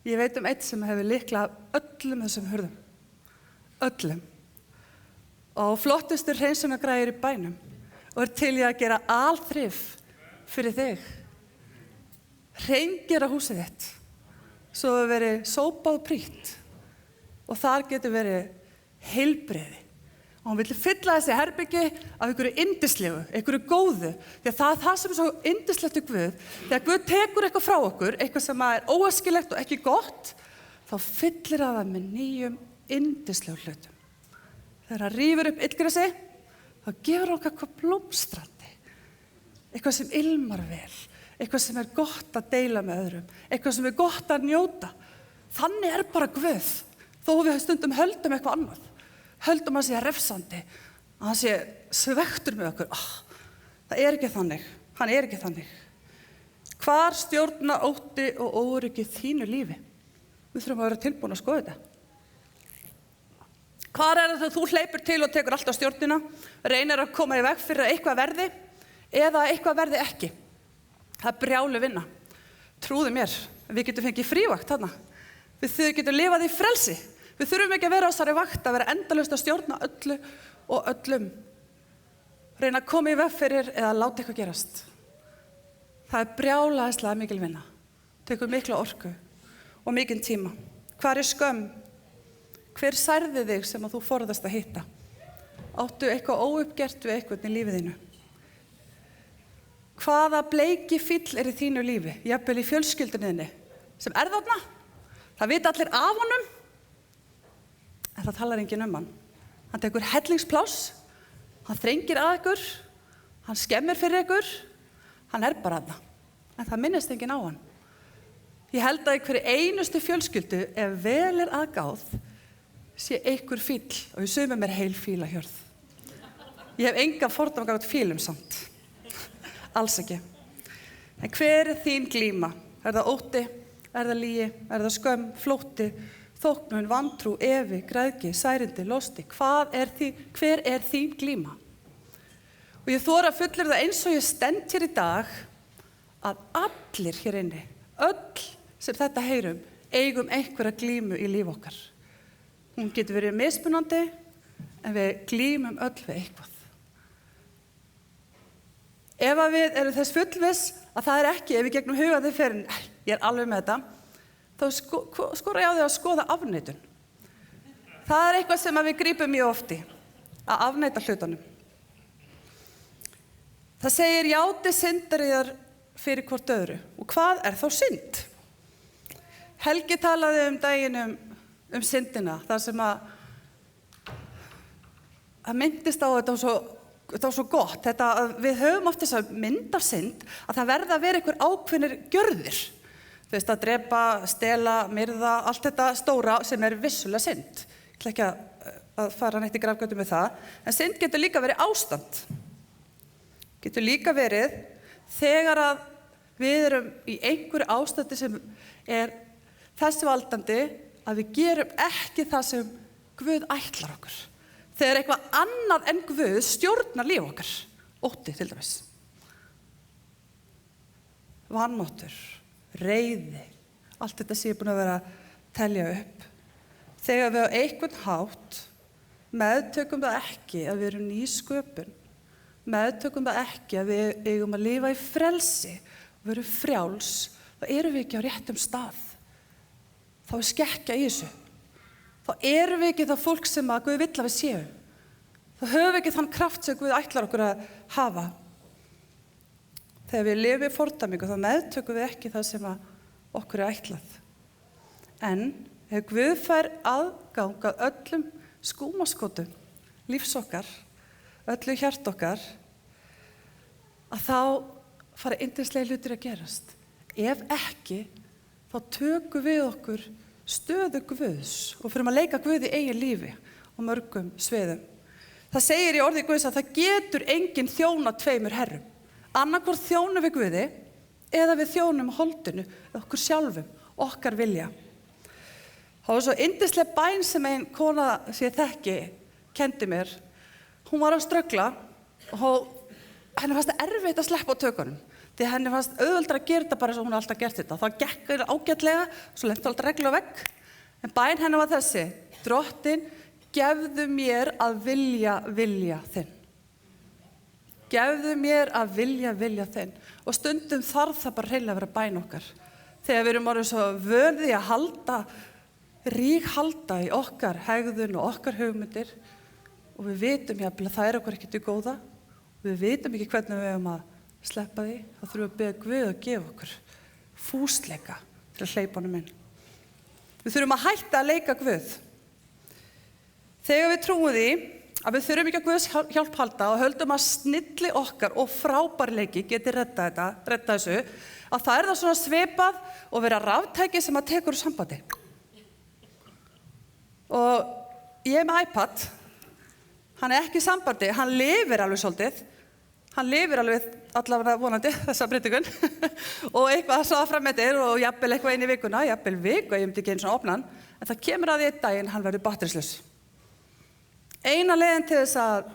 Ég veit eitt sem hefur lyklað öllum þessum hurðum. Öllum. og flottustu hreinsunargræjur í bænum og til í að gera alþrif fyrir þig. Hreingera húsið þitt svo það veri sópað og prýtt og þar getur verið heilbrigði. Og hann vill fylla þessi herbyggi af einhverju yndislegu, einhverju góðu. Því að það er það sem er svo yndislegt í Guð. Þegar Guð tekur eitthvað frá okkur, eitthvað sem er óæskilegt og ekki gott, þá fyllir það með nýjum yndislegu hlutum. Þegar hann rífur upp illgresi, þá gefur hann eitthvað blómstrandi. Eitthvað sem ilmar vel, eitthvað sem er gott að deila með öðrum, eitthvað sem er gott að njóta. Þannig er bara Guð, þó við stundum höldum eitthvað annað. Höldum að sé refsandi, að hann sé svektur með okkur. Það er ekki þannig, hann er ekki þannig. Hvar stjórnar ótti og óöryggi þínu lífi? Við þurfum að vera tilbúin að skoða þetta. Hvar er það þegar þú hleypur til og tekur alltaf stjórnina, reynir að koma í veg fyrir að eitthvað verði eða eitthvað verði ekki? Það er brjálu vinna. Trúðu mér, við getum fengið frívakt þarna. Við getum lifað í frelsi. Við þurfum ekki að vera á þessari vakt, að vera endalaust að stjórna öllu og öllum. Reyna að koma í veg fyrir eða láta eitthvað gerast. Það er brjálæðislega mikil vinna. Tekur mikla orku og mikinn tíma. Hvar er skömm? Hver særði þig sem að þú forðast að hitta? Áttu eitthvað óuppgert við eitthvað í lífið þínu? Hvaða bleiki fíll er í þínu lífi? Jafnvel í fjölskyldunniðinni sem er þarna? Það vita allir af honum. En það talar enginn hann. Hann tekur hellingspláss, hann þrengir að ykkur, hann skemmir fyrir ykkur, hann er bara þarna. En það minnist enginn á hann. Ég held að í hverju einustu fjölskyldu, ef vel er aðgáð, sé einhver fíll og ég sumum mér heil fílahjörð. Ég hef enga fordóma gagnvart fílum samt. Alls ekki. En hver er þín glíma? Er það ótti? Er það lygi? Er það skömm? Flótti? Þóknun, vantrú, efi, græðgi, særindi, losti. Hver er þín glíma? Og ég þora að fullyrða eins og ég stend hér í dag að allir hér inni, öll sem þetta heyrum, eigum einhverja glímu í líf okkar. Hún getur verið mismunandi, en við glímum öll við eitthvað. Ef við erum þess fullviss að það er ekki, ef við gegnum hugaði fyrir, ég er alveg með þetta, þá skora ég á því að skoða afneitun. Það er eitthvað sem við grípum mjög oft í, að afneita hlutunum. Það segir játi syndariðar fyrir hvort öðru. Og hvað er þá synd? Helgi talaði daginn um syndina, þar sem að myndist á þetta var svo gott. Þetta, að við höfum oft þess að mynd af synd, að það verða að vera einhver ákveðnir gjörðir. Þú veist, að drepa, stela, myrða, allt þetta stóra sem er vissulega synd. Ég ætla ekki að fara neitt í grafgötu með það. En synd getur líka verið ástand. Getur líka verið þegar að við erum í einhverju ástandi sem er þessi valdandi að við gerum ekki það sem Guð ætlar okkur. Þegar eitthvað annað en Guð stjórnar líf okkar. Ótti til dæmis. Vanmáttur. Reiði, allt þetta sé búin að vera að telja upp. Þegar við á einhvern hátt meðtökum það ekki að við erum nýsköpun, meðtökum það ekki að við eigum að lifa í frelsi og verum frjáls, þá erum við ekki á réttum stað. Þá er skekkja í þessu. Þá erum við ekki það fólk sem að Guð vill að við séum. Þá höfum við ekki þann kraft sem Guð ætlar okkur að hafa. Þegar við lifum í fordæmingu þá meðtökum við ekki það sem að okkur er ætlað. En ef Guð fær aðgang að öllum skúmaskotum lífs okkar, öllu hjart okkar, að þá fara yndislegir hlutir að gerast. Ef ekki, þá tökum við okkur stöðu Guðs og fyrir að leika Guð í eigin lífi og mörgum sviðum. Það segir í orði Guðs að það getur enginn þjóna tveimur herrum. Annarkvort þjónum við Guði eða við þjónum holdinu, okkur sjálfum, okkar vilja. Það var svo yndisleg bæn sem ein kona sem ég þekki kenndi mér. Hún var að ströggla og henni fannst erfitt að sleppa á tökunum. Því henni fannst auðveldara að gera þetta bara eins og hún alltaf gert þetta. Það gekk ágætlega, svo lenti alltaf reglu á vegg. En bæn henni var þessi: Drottinn, gefðu mér að vilja þinn. Gefðu mér að vilja þinn. Og stundum þarf það bara hreinlega að vera bæn okkar. Þegar við erum orðið svo vörði að ríghalda í okkar hegðun og okkar hugmyndir og við vitum jafnvel að það okkur ekki til góða og við vitum ekki hvernig við eigum að sleppa því, þá þurfum við að biðja Guð að gefa okkur fúsleika til að hleypa honum inn. Við þurfum að hætta að leika Guð. Þegar við trúum því að við þurfum ekki að Guðs hjálp halda og höldum að snilli okkar og frábærleiki geti redda þessu, að það það svona svipað og vera raftæki sem að tekur úr sambandi. Og ég með iPad, hann ekki í sambandi, hann lifir alveg svolítið, hann lifir alveg allavega vonandi þessa breytingun og eitthvað svo frammetir og jafnvel eitthvað inn í vikuna, jafnvel viku, ég myndi ekki einu svona opna hann, en það kemur að því einn daginn hann verður batterislaus. Eina leiðin til þess að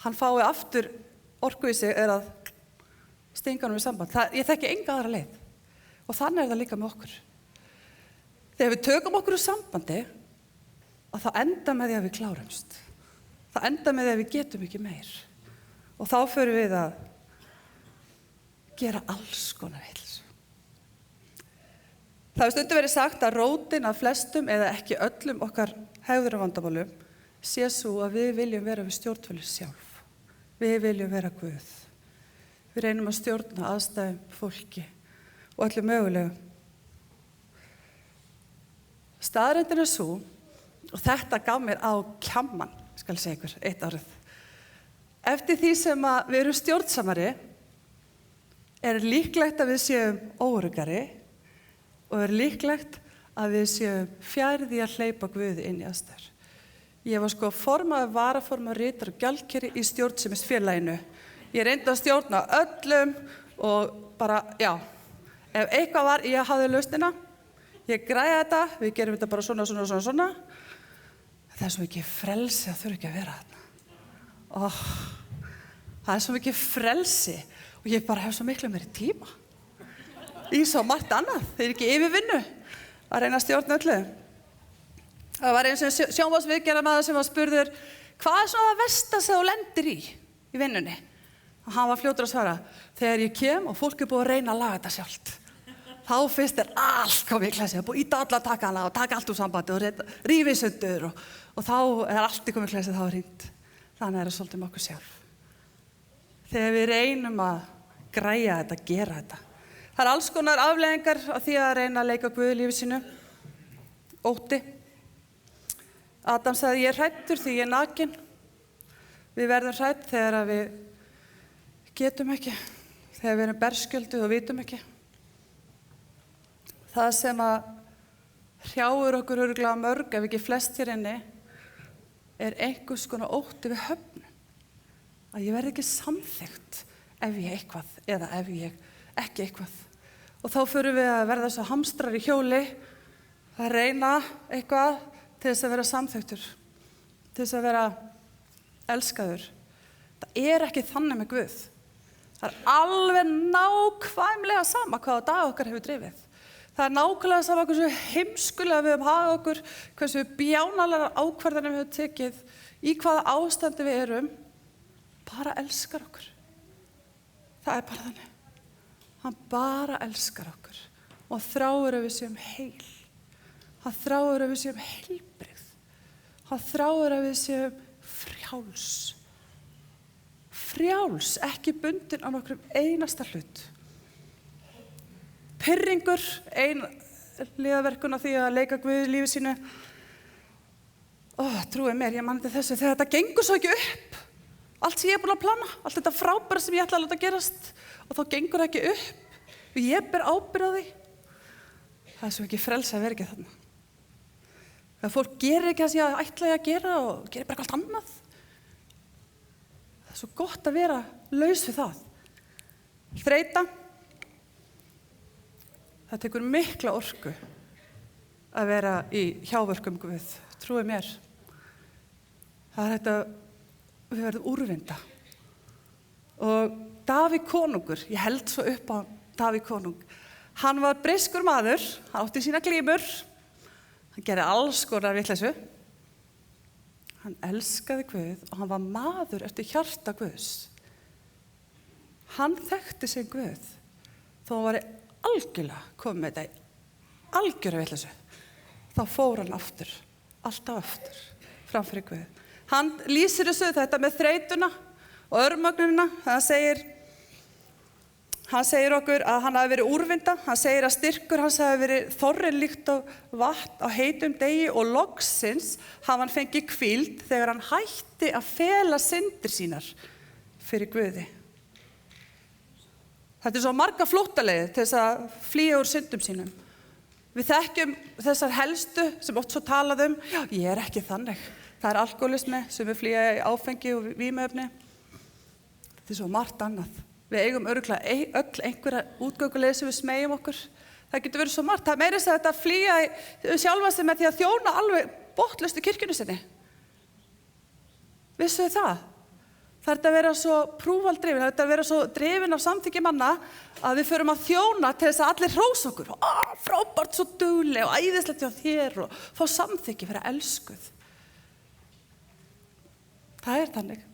hann fái aftur orku í sig að stinga honum í samband. Ég þekki enga aðra leið og þannig það líka með okkur. Þegar við tökum okkur úr sambandi, að það enda með því að við klárumst. Það enda með því að við getum ekki meir. Og þá förum við að gera alls konar heilsu. Það hefur stundum verið sagt að rótin af flestum eða ekki öllum okkar hegðunarvandamálum sé svo að við viljum vera við stjórnvölinn sjálf. Við viljum vera Guð. Við reynum að stjórna aðstæðum, fólki og öllu mögulegu. Staðreyndin svo, og þetta gaf mér á kjamman, skal segja ykkur, eitt árið. Eftir því sem að við erum stjórnsamari, líklegt að við séum óöruggari og líklegt að við séum fjær því að hleypa Guði inn í aðstæður. Ég var formaður, varaformaður, ritari og gjaldkeri í stjórnsemisfélaginu. Ég reyndi að stjórna öllum og bara, já, ef eitthvað var, ég hafði lausnina, ég græði þetta, við gerum þetta bara svona. Það svo mikið frelsi að þurfa ekki að vera þarna. Það svo mikið frelsi og ég bara hef svo miklu meiri tíma. Í svo margt annað, þeir ekki yfirvinnu að reyna að stjórna öllu. Það var eins og sjónvarpsviðgerðarmaður sem var spurður, hvað svona það versta sem þú lendir í vinnunni? Og hann var fljótur að svara, þegar ég kem og fólk búið að reyna að laga þetta sjálft. Þá fyrst allt komið í klessi, það búið íta alla takana og taka allt úr sambandi og rífi sundur og þá allt komið í klessi, þá hringt. Þannig það svolítið með okkur sjálf. Þegar við reynum að græja þetta, gera þetta. Það alls konar afleiðingar af því að reyna að leika Guð í lífi sínu. Ótti. Adam sagði, ég hræddur því ég nakin. Við verðum hrædd þegar við getum ekki, þegar við erum berskjölduð og vitum ekki. Það sem að hrjáir okkur örugglega mörg, ef ekki flest hér inni, einhvers konar ótti við höfnun. Að ég verði ekki samþykkt ef ég eitthvað eða ef ég ekki eitthvað. Og þá förum við að verða þessu hamstrar í hjóli, að reyna eitthvað til þess að vera samþyktur, til þess að vera elskaður. Það ekki þannig með Guð. Það alveg nákvæmlega sama hvaða dag okkar hefur drifið. Það nákvæmlega sama hversu heimskulega við höfum hagað okkur, hversu bjánalega ákvarðanir við höfum tekið, í hvaða ástandi við erum, bara elskar okkur. Það bara þannig. Hann bara elskar okkur og þráir að við séum heil. Hann þráir að við séum heilbrigð. Hann þráir að við séum frjáls. Frjáls, ekki bundin á nokkrum einasta hlut. Pirringur, ein liðaverkun á því að leika Guð í lífi sínu. Trúið mér, ég man til þessu, þegar þetta gengur svo ekki upp. Allt sem ég búin að plana, allt þetta frábæra sem ég ætla að láta gerast og þá gengur það ekki upp og ég ber ábyrgð á því. Það svo ekki frelsi að vera ekki þarna. Þegar fólk gerir ekki það sem ég ætla að gera og gerir bara allt annað. Það svo gott að vera laus við það. Þreyta. Það tekur mikla orku að vera í hjáverkum Guð. Trúið mér. Það þetta við verðum úrvinda. Og Davíð konungur, ég held svo upp á Davíð konung, hann var breyskur maður, hann átti sína glímur, hann gerði alls konar vitleysu Hann elskaði Guð og hann var maður eftir hjarta Guðs. Hann þekkti sig Guð þó hann var algjörlega komið með þetta í algjöra vitleysu. Þá fór hann aftur, alltaf aftur, framfyrir Guð. Hann lýsir þessu þetta með þreytuna og örmögnunina. Hann segir okkur að hann hafi verið úrvinda. Hann segir að styrkur hans hafi verið þorrinn líkt á vatn á heitum degi og loksins hafi hann fengið hvíld þegar hann hætti að fela syndir sínar fyrir Guði. Þetta svo marga flóttaleiðir til þess að flýja úr syndum sínum. Við þekkjum þessar helstu sem oft svo talað já, ég ekki þannig. Það alkoholismi sem við flýja í áfengi og vímuefni. Þetta svo margt annað. Við eigum örugglega öll einhverja útgönguleið sem við smegjum okkur. Það getur verið svo margt. Það meira þess að þetta flýja sjálfa sig með því að þjóna alveg botnlaust í kirkjunni sinni. Vissuð þið það? Það að vera svo prúvaldrifin, það að vera svo drifin af samþykki manna að við förum að þjóna til þess að allir hrósa okkur. Frábært, svo dugleg og æðislegt hjá þér og fá samþykki fyrir elskuð. Það þannig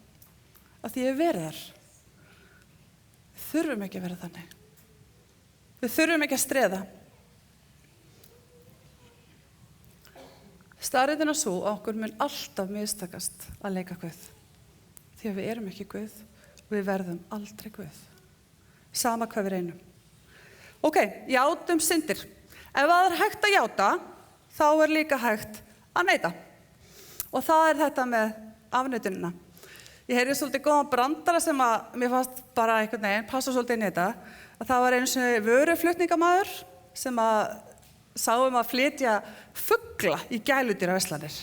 að því ég verið þar. Við þurfum ekki að vera þannig. Við þurfum ekki að streða. Staðreyndin er sú að okkur mun alltaf mistakast að leika Guð. Því að við erum ekki Guð og við verðum aldrei Guð. Sama hvað við reynum. Ok, játum syndir. Ef það hægt að játa, þá líka hægt að neita. Og það þetta með afneitunina. Ég heyrði svolítið góðan brandara sem að mér fannst bara einhvern veginn, passa svolítið inn í þetta, að það var einu sinni vöruflutningamaður sem að sáum að flytja fugla í gæludýraverslanir.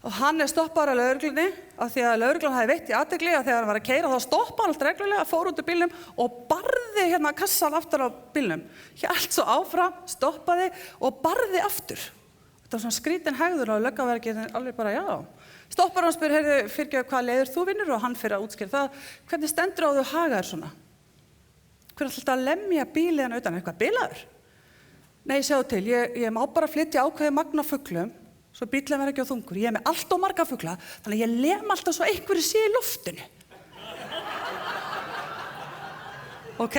Og hann stoppaður af lögreglunni af því að lögreglan hafi veitt í athygli að þegar hann var að keyra þá stoppaði hann alltaf reglulega, fór út úr bílnum og barði kassan aftur á bílnum. Hélt svo áfram, stoppaði og barði aftur. Þetta var svona skrítin hegður og löggaverkinn alveg bara já. Stoppar hann og spyr, heyrðu, fyrirgefðu hvað leiðir þú vinnur og hann fyrir að útskýra það. Hvernig stendur á þú hagaðir svona? Hver alltaf að lemja bílinn utan eitthvað bilaður? Nei, sjáðu til, ég má bara flytja ákveðið magn af fuglum. Svo bíllinn verður ekki á þungur. Ég með allt of marga fugla, þannig að ég lem alltaf svo einhverju sé í loftinu. Ok.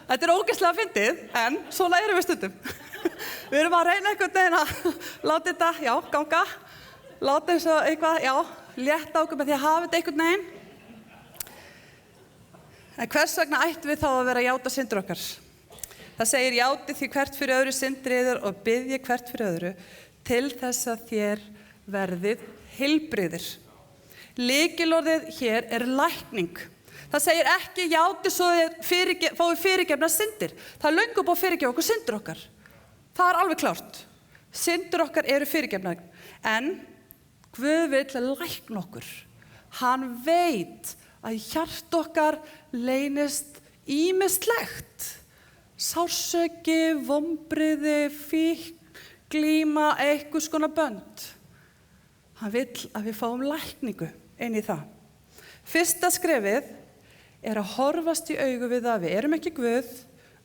Þetta ógeðslega fyndið, en svona erum við stundum. Við erum að reyna einhvern veginn að láta þetta, já, ganga. Láta eins og eitthvað, já, létta okkur með því að hafa þetta einhvern veginn. En hvers vegna ættum við þá að vera að játa syndir okkar? Það segir játi því hvert fyrir öðru syndir yður og biðji hvert fyrir öðru til þess að þér verðið heilbrigðir. Lykilorðið hér lækning. Það segir ekki játi svo þið fáið fyrirgefna syndir. Það löngu búið að fyrirgefa okkur syndir okkar. Það alveg klárt. Syndir okkar eru fyrirgefnar. En Guð vill lækna okkur. Hann veit að hjart okkar leynist ýmislegt. Sársauki, vonbrigði, fíkn, glíma, einhvers konar bönd. Hann vill að við fáum lækningu inn í það. Fyrsta skrefið að horfast í augu við að við erum ekki Guð,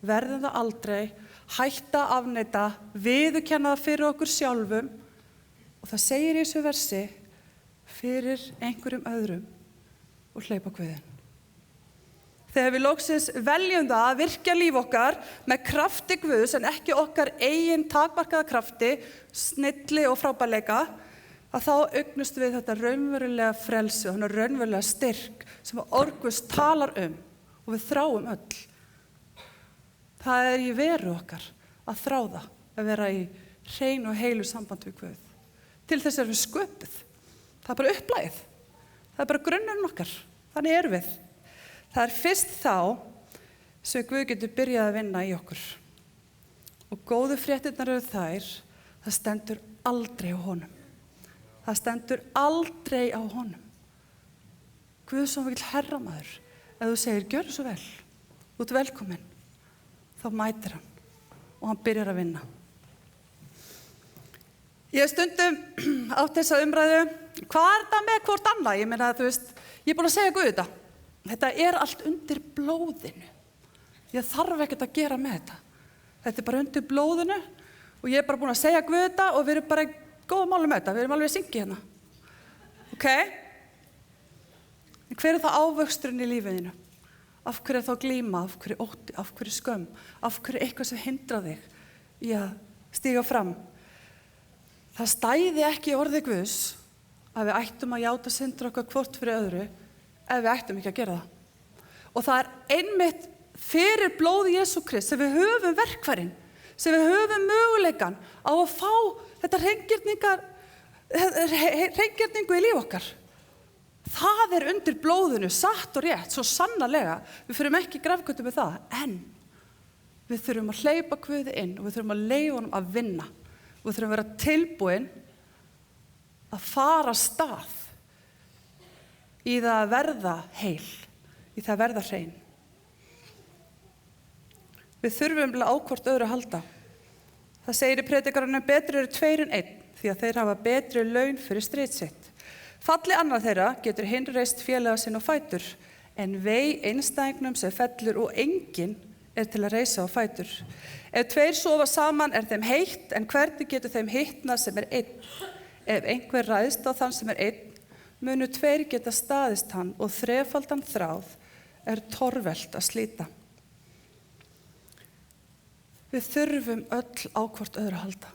verðum það aldrei, hætta að afneita, viðurkenna það fyrir okkur sjálfum. Og það segir í þessu versi fyrir einhverjum öðrum og hleypa Guðinn. Þegar við loksins veljum það að virkja líf okkar með krafti Guðs en ekki okkar eigin takmarkaða krafti, snilli og frábærleika, að þá augnumst við þetta raunverulega frelsi og þennan raunverulega styrk sem Orguðs talar og við þráum öll. Það í veru okkar að þráða, að vera í hreinu og heilu samband við Guð. Til þess erum við sköpuð. Það bara upplagið. Það bara grunnurinn okkar. Þannig erum við. Það fyrst þá sem Guð getur byrjað að vinna í okkur. Og góðu fréttirnar eru þær, það stendur aldrei á honum. Það stendur aldrei á honum. Guð sem vill herramaður, ef þú segir, gjörðu svo vel, þú ert velkominn, þá mætir hann og hann byrjar að vinna. Ég hef stundum átt þessa umræðu, hvað það með hvort annað? Ég meina, þú veist, ég búin að segja Guð þetta. Þetta allt undir blóðinu. Ég þarf ekkert að gera með þetta. Þetta bara undir blóðinu Og ég bara búin að segja Guð þetta og við erum bara í góðum málum með þetta. Við erum alveg að syngja hérna. Ok? En hver það ávöxturinn í lífinu? Af hverju þá glíma? Af hverju ótti? Af hverju skömm? Af hverju eitthvað sem hindrar þig í að stíga fram? Það stæði ekki í orði Guðs að við ættum að játa syndir okkar hvort fyrir öðru ef við ættum ekki að gera það. Og það einmitt fyrir blóð Jesú Krist sem við höfum verkfærin, sem við höfum möguleikan á að fá þetta hreingerningu í líf okkar. Það undir blóðinu, satt og rétt, svo sannarlega. Við förum ekki grafgötu með það, en við þurfum að hleypa Guði inn og við þurfum að leyfa honum að vinna. Við þurfum að vera tilbúin að fara af stað í það að verða heil, í það að verða hrein. Við þurfum á hvort öðru að halda. Það segir í predikaranum, betri eru 2 en 1, því að þeir hafa betri laun fyrir strit sitt. Falli annar þeirra getur hinn reist félaga sinn á fætur, en vei einstæðingnum sem fellur og enginn til að reisa á fætur. Ef 2 sofa saman þeim heitt, en hvernig getur þeim hittnað sem 1? Ef einhver ræðst á þann sem 1, munu 2 geta staðist hann og 3-faldan þráð torvelt að slíta. Við þurfum öll á hvort öðru að halda.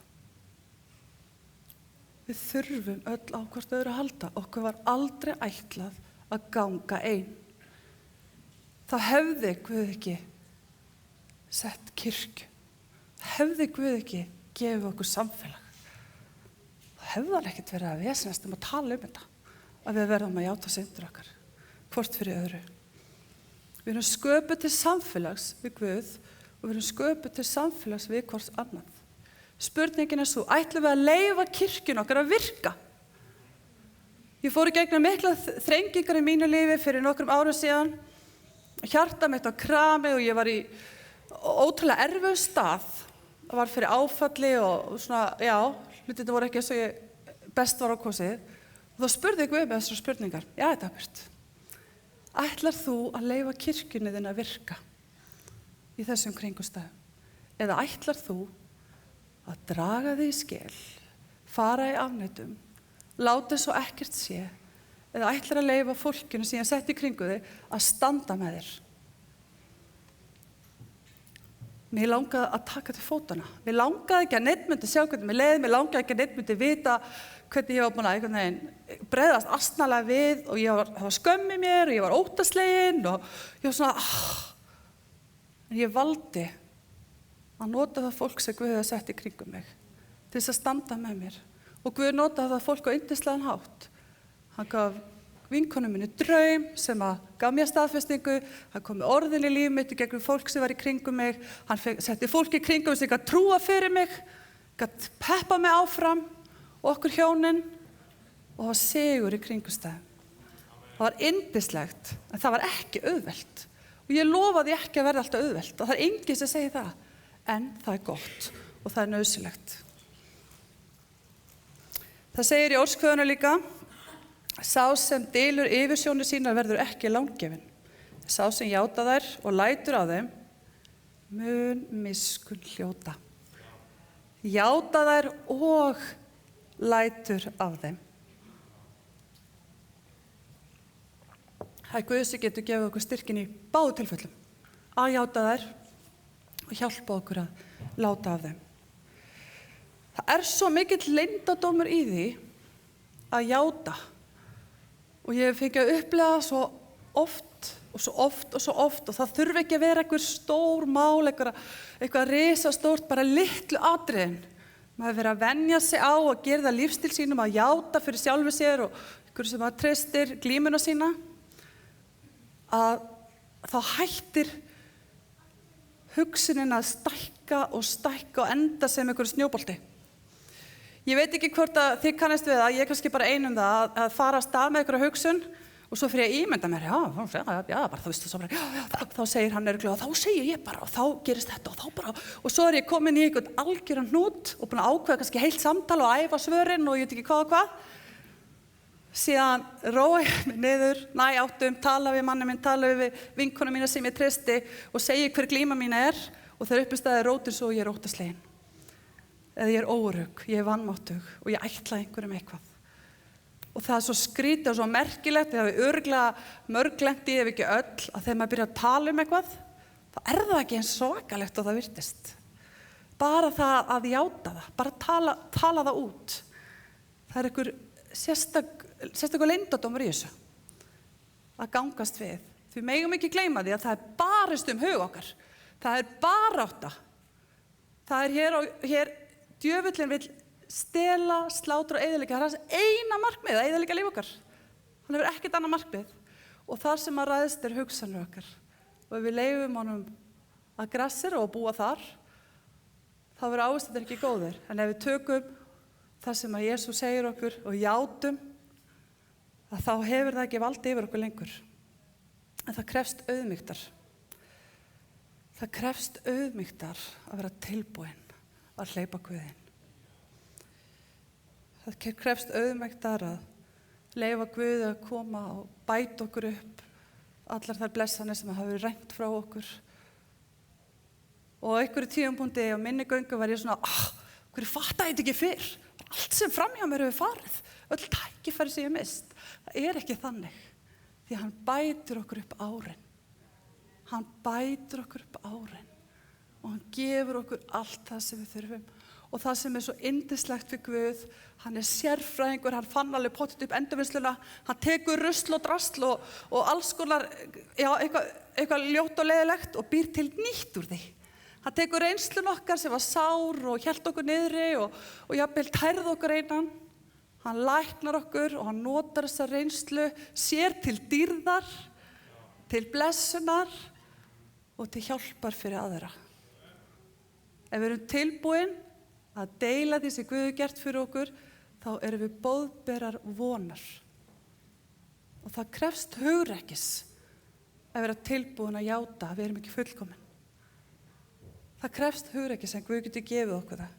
Við þurfum öll á hvort öðru að halda. Okkur var aldrei ætlað að ganga ein. Það hefði Guð ekki sett kirkju. Það hefði Guð ekki gefið okkur samfélag. Það hefði hann ekkert verið að vesenast að tala þetta. Að við verðum að játa syndir okkar. Hvort fyrir öðru. Við erum sköpuð til samfélags við Guð og við erum sköpuð til samfélags við hvort annað. Spurningin svo, ætlum við að leyfa kirkjun okkar að virka? Ég fór í gegnum mikla þrengingar í mínu lífi fyrir nokkrum árum síðan. Hjarta mitt á krami og ég var í ótrúlega erfiðum stað. Það var fyrir áfalli og svona, já, hlutirnir voru ekki eins og ég best var á kosið. Og þá spurði ég Guð með þessar spurningar. Já, þetta er burt. Ætlar þú að leyfa kirkjunni þinn að virka í þessum kringumstæðum? Eða ætlar þú að draga þig í skel, fara í afnetum, láta svo ekkert sé, eða ætlar að leyfa fólkinu sem ég sett í kringu þig að standa með þér? Mér langaði að taka til fótana. Mér langaði ekki að neitt myndi sjá hvernig mér leið, mér langaði ekki að neitt myndi vita hvernig ég var búin að einhvern veginn bregðast astnalega við og það var skömm í mér og ég var óttaslegin og ég var svona, en ég valdi að nota það fólk sem Guð hefði sett í kringum mig til þess að standa með mér. Og Guð notaði það fólk á yndislegan hátt. Hann gaf vinkonu minni draum sem gaf mér staðfestingu. Hann kom með orðin í líf mitt í gegnum fólk sem var í kringum mig. Hann setti fólk í kringum sem gat trúa fyrir mig, gat peppa mig áfram og okkur hjónin og það var sigur í kringumstæðum. Það var yndislegt, en það var ekki auðvelt. Og ég lofaði ekki að verða alltaf auðvelt og það er enginn sem segir það. En það er gott og það er nauðsynlegt. Það segir í Orðskviðunum líka, sá sem dylur yfirsjónir sínar verður ekki lángefinn. Sá sem játa þær og lætur á þeim, mun miskunn hljóta. Játa þær og lætur af þeim. Það er Guð sem getur gefið okkur styrkin í báðu tilfellum. Að játa þær og hjálpa okkur að láta af þeim. Það er svo mikill leyndardómur í því að játa. Og ég hef fengið að upplifa svo oft og það þurfi ekki að vera einhver stór mál, eitthvað risastórt, bara litlu atriðin. Maður hefur verið að venja sig á að gera það lífstíl sínum, að játa fyrir sjálfu sér og einhverju sem að treystir glímuna sína. Að þá hættir hugsunin að stækka og enda sem einhverju snjóbolti. Ég veit ekki hvort að þið kannast við það, ég er kannski bara einum það að fara að stað með einhverju hugsun og svo fyrir ég ímynda mér, bara þá veistu svo bara, þá segir hann örugglega, þá segir ég bara og þá gerist þetta og þá bara, og svo er ég komin í einhvern algjöran hnút og búin að ákveða kannski heilt samtal og æfa svörin og ég veit ekki hvað og hvað. Síðan róa ég mig niður, næ áttum, tala við manni minn, tala við vinkonu mína sem ég treysti og segi hver glíma mín og þegar uppistæði rótir svo og ég er óttaslegin. eða ég óörugg, ég vanmáttug og ég ætla einhverjum eitthvað. Og það svo skrítið og svo merkilegt, þegar við örugglega mörglendi ef ekki öll, að þegar maður byrja að tala eitthvað, þá það ekki eins svakalegt og það virtist. Bara það að játa það, bara tala það út. Það einhver sérstakur leyndardómur í þessu, að gangast við. Því megum ekki gleyma því að það barist hug okkar. Það barátta. Það hér djöfullinn vill stela, slátra og eyðileggja. Það hans eina markmið, að eyðileggja líf okkar. Hann hefur ekkert annað markmið. Og þar sem að ræðst hugsanir okkar. Og ef við leyfum honum að grassera og búa þar, þá verður ávistir ekki góðir. En ef við tökum það sem að Jesús segir okkur og játum, að þá hefur það ekki valdi yfir okkur lengur. En það krefst auðmýktar. Það krefst auðmýktar að vera tilbúin að hleypa Guðinn. Það krefst auðmýktar að leyfa Guði að koma og bæta okkur upp allar þær blessanir sem hafa verið rænt frá okkur. Og á einhverju tímapunkti á minni göngu var ég svona, hverju fattaði þetta ekki fyrr? Allt sem framhjá mér hefur farið, öll tækifæri sem ég mist. Það ekki þannig, því hann bætir okkur upp árin. Hann bætir okkur upp árin og hann gefur okkur allt það sem við þurfum. Og það sem svo yndislegt við Guð, hann sérfræðingur, hann fann alveg pottet upp endurvinnsluna, hann tekur rusl og drasl og alls konar, eitthvað ljótt og leiðilegt og býr til nýtt úr því. Hann tekur reynslun okkar sem var sár og hélt okkur niðri og jafnvel tærði okkur einan. Hann læknar okkur og hann notar þessa reynslu sér til dýrðar, til blessunar og til hjálpar fyrir aðra. Ef við erum tilbúin að deila því sem Guð hefur gert fyrir okkur, þá erum við boðberar vonar. Og það krefst hugrekkis að vera tilbúin að játa að við erum ekki fullkomin. Það krefst hugrekkis en Guð getur gefið okkur það.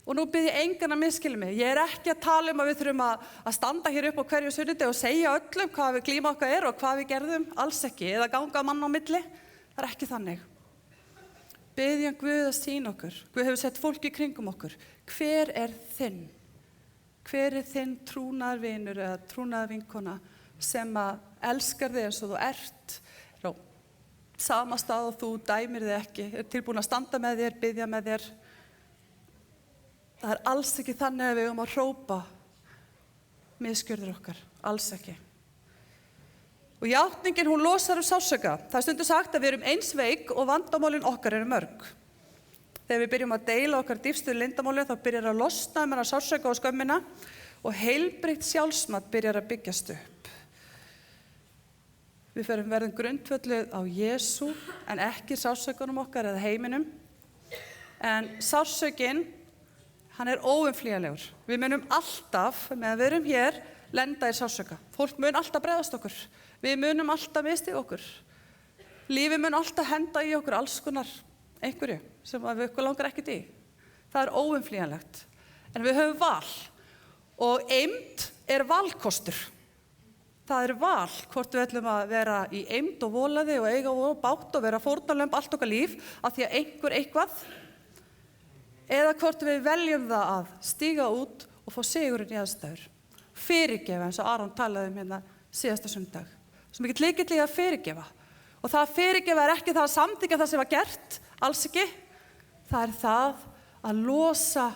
Og nú bið ég engan að misskilja mig. Ég ekki að tala að við þurfum að standa hér upp á hverju sunnundi og segja öllum hvað við glíma okkar og hvað við gerðum, alls ekki, eða ganga mann á milli. Það ekki þannig. Biðja Guð að sýna okkur. Guð hefur sett fólk í kringum okkur. Hver þinn? Hver þinn trúnaðarvinur eða trúnaðarvinkona sem að elskar þig eins og þú ert? Sama stað og þú dæmir þig ekki, tilbúin að standa með þér, biðja með þér. Það alls ekki þannig að við höfum að hrópa misgjörðir okkar, alls ekki. Og játningin, hún losar sársauka. Það stundum sagt að við erum eins veik og vandamálin okkar eru mörg. Þegar við byrjum að deila okkar dýpstu leyndarmálin, þá byrjar að losna um sársauka og skömmina og heilbrigt sjálfsmat byrjar að byggjast upp. Við verðum grundvölluð á Jesú en ekki sársaukunum okkar eða heiminum. En sársaukin, hann óumflýjanlegur. Við munum alltaf, meðan við erum hér, lenda í sársauka. Fólk mun alltaf bregðast okkur. Við munum alltaf misti okkur. Lífið mun alltaf henda í okkur alls konar einhverju sem við okkur langar ekkert í. Það óumflýjanlegt. En við höfum val. Og eymd valkostur. Það val hvort við ætlum að vera í eymd og volaði og eiga og bátt og vera fórnarlömb allt okkar líf af því að eitthvað eða hvort við veljum það að stíga út og fá sigurinn í aðstæður. Fyrirgefa eins og Aron talaði hérna síðasta sunnudag. Svo mikið lykill í að fyrirgefa. Og það að fyrirgefa ekki það að samþykkja það sem var gert, alls ekki. Það það að losa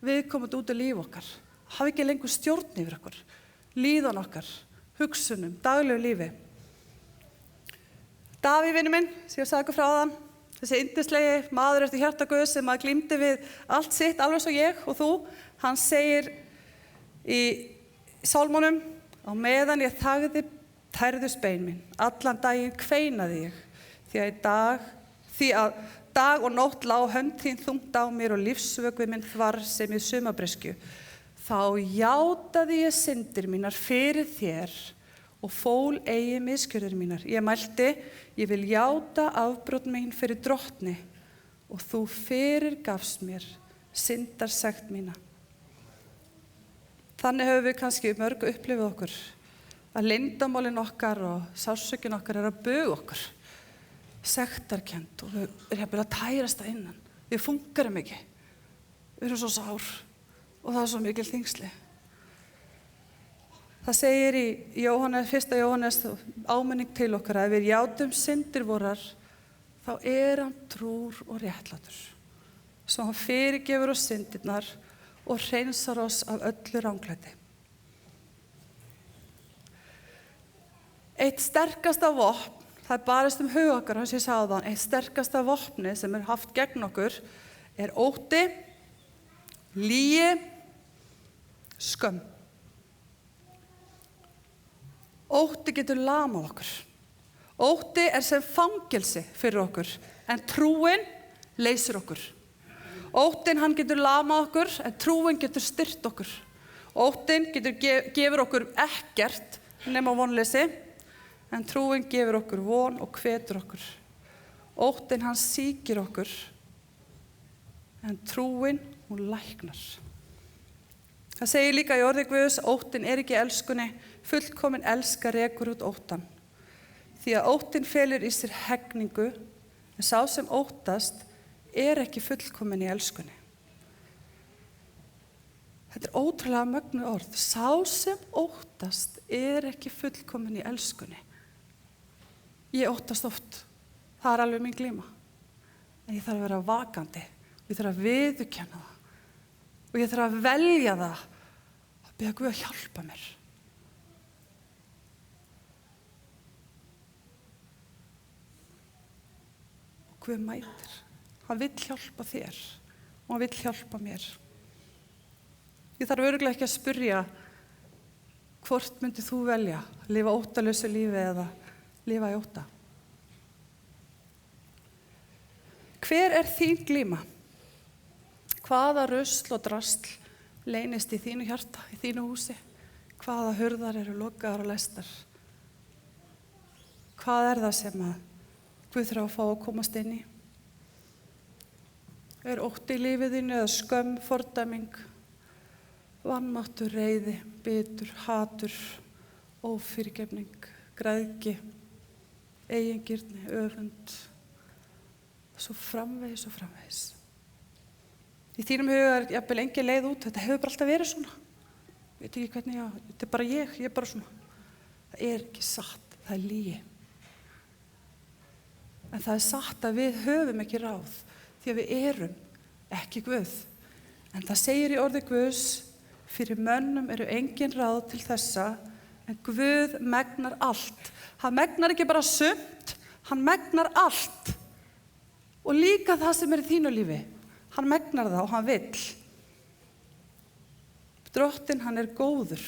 viðkomandi út af líf okkar. Hafa ekki lengur stjórn yfir okkur, líðan okkar, hugsunum, daglegu lífi. Davíð vinur minn, sem ég sagði ykkur frá þann, þessi yndislegi maður eftir hjarta Guðs sem að glímdi við allt sitt, alveg svo ég og þú, hann segir í sálmunum, á meðan ég þagði tærðust bein mín, allan daginn kveinaði ég, því að dag og nótt lá hönd þín þungt á mér og lífsvökvi minn þvar sem í sumarbreskju. Þá játaði ég syndir mínar fyrir þér og fól eigi misgjörðir mínar. Ég mælti, ég vil játa afbrot mín fyrir drottni og þú fyrirgafst mér syndarsekt mína. Þannig höfum við kannski mörg upplifað okkur að leyndarmálin okkar og sársaukinn okkar að buga okkur. Sektarkennd og við erum að tærast að innan. Við fungerum ekki. Við erum svo sár og það svo mikil þyngsli. Það segir í 1. Jóhannes áminning til okkar að ef við játum syndir vorar, þá hann trúr og réttlátur. Svo hann fyrirgefur oss syndirnar og hreinsar oss af öllu ranglæti. Eitt sterkasta vopn, það barist hug okkar, eins og ég sagði áðan, eitt sterkasta vopni sem haft gegn okkur ótti, lygi, skömm. Ótti getur lamað okkur. Ótti sem fangelsi fyrir okkur, en trúin leysir okkur. Óttin hann getur lamað okkur, en trúin getur styrkt okkur. Óttin gefur okkur ekkert nema vonleysi, en trúin gefur okkur von og hvetur okkur. Óttin hann sýkir okkur, en trúin hún læknar. Það segir líka í orði Guðs, óttin ekki elskunni, fullkomin elska rekur út óttan. Því að óttin felur í sér hegningu, en sá sem óttast ekki fullkomin í elskunni. Þetta ótrúlega mögnuð orð. Sá sem óttast ekki fullkomin í elskunni. Ég óttast oft. Það alveg mín glíma. En ég þarf að vera vakandi. Ég þarf að viðurkenna það. Og ég þarf að velja það. Að biðja Guð að hjálpa mér. Og Guð mætir. Hann vill hjálpa þér. Og hann vill hjálpa mér. Ég þarf örugglega ekki að spyrja hvort myndir þú velja að lifa óttalausu lífi eða lifa í ótta. Hver þín glíma? Hvaða rusl og drasl leynist í þínu hjarta, í þínu húsi? Hvaða hurðar eru lokaðar og læstar? Hvað það sem að Guð þarf að fá að komast inn í? Ótti í lífið þínu eða skömm, fordæming, vanmáttur, reiði, bitur, hatur, ófyrirgefning, græðgi, eigingirni, öfund, svo framvegis og framvegis. Í þínum huga jafnvel engin leið út, þetta hefur bara alltaf verið svona. Ég veit ekki hvernig þetta bara ég bara svona. Það ekki satt, það lygi. En það satt að við höfum ekki ráð, því að við erum ekki Guð. En það segir í orði Guðs, fyrir mönnum engin ráð til þessa, en Guð megnar allt. Hann megnar ekki bara sumt, hann megnar allt. Og líka það sem í þínu lífi. Hann megnar það og hann vill. Drottinn, hann góður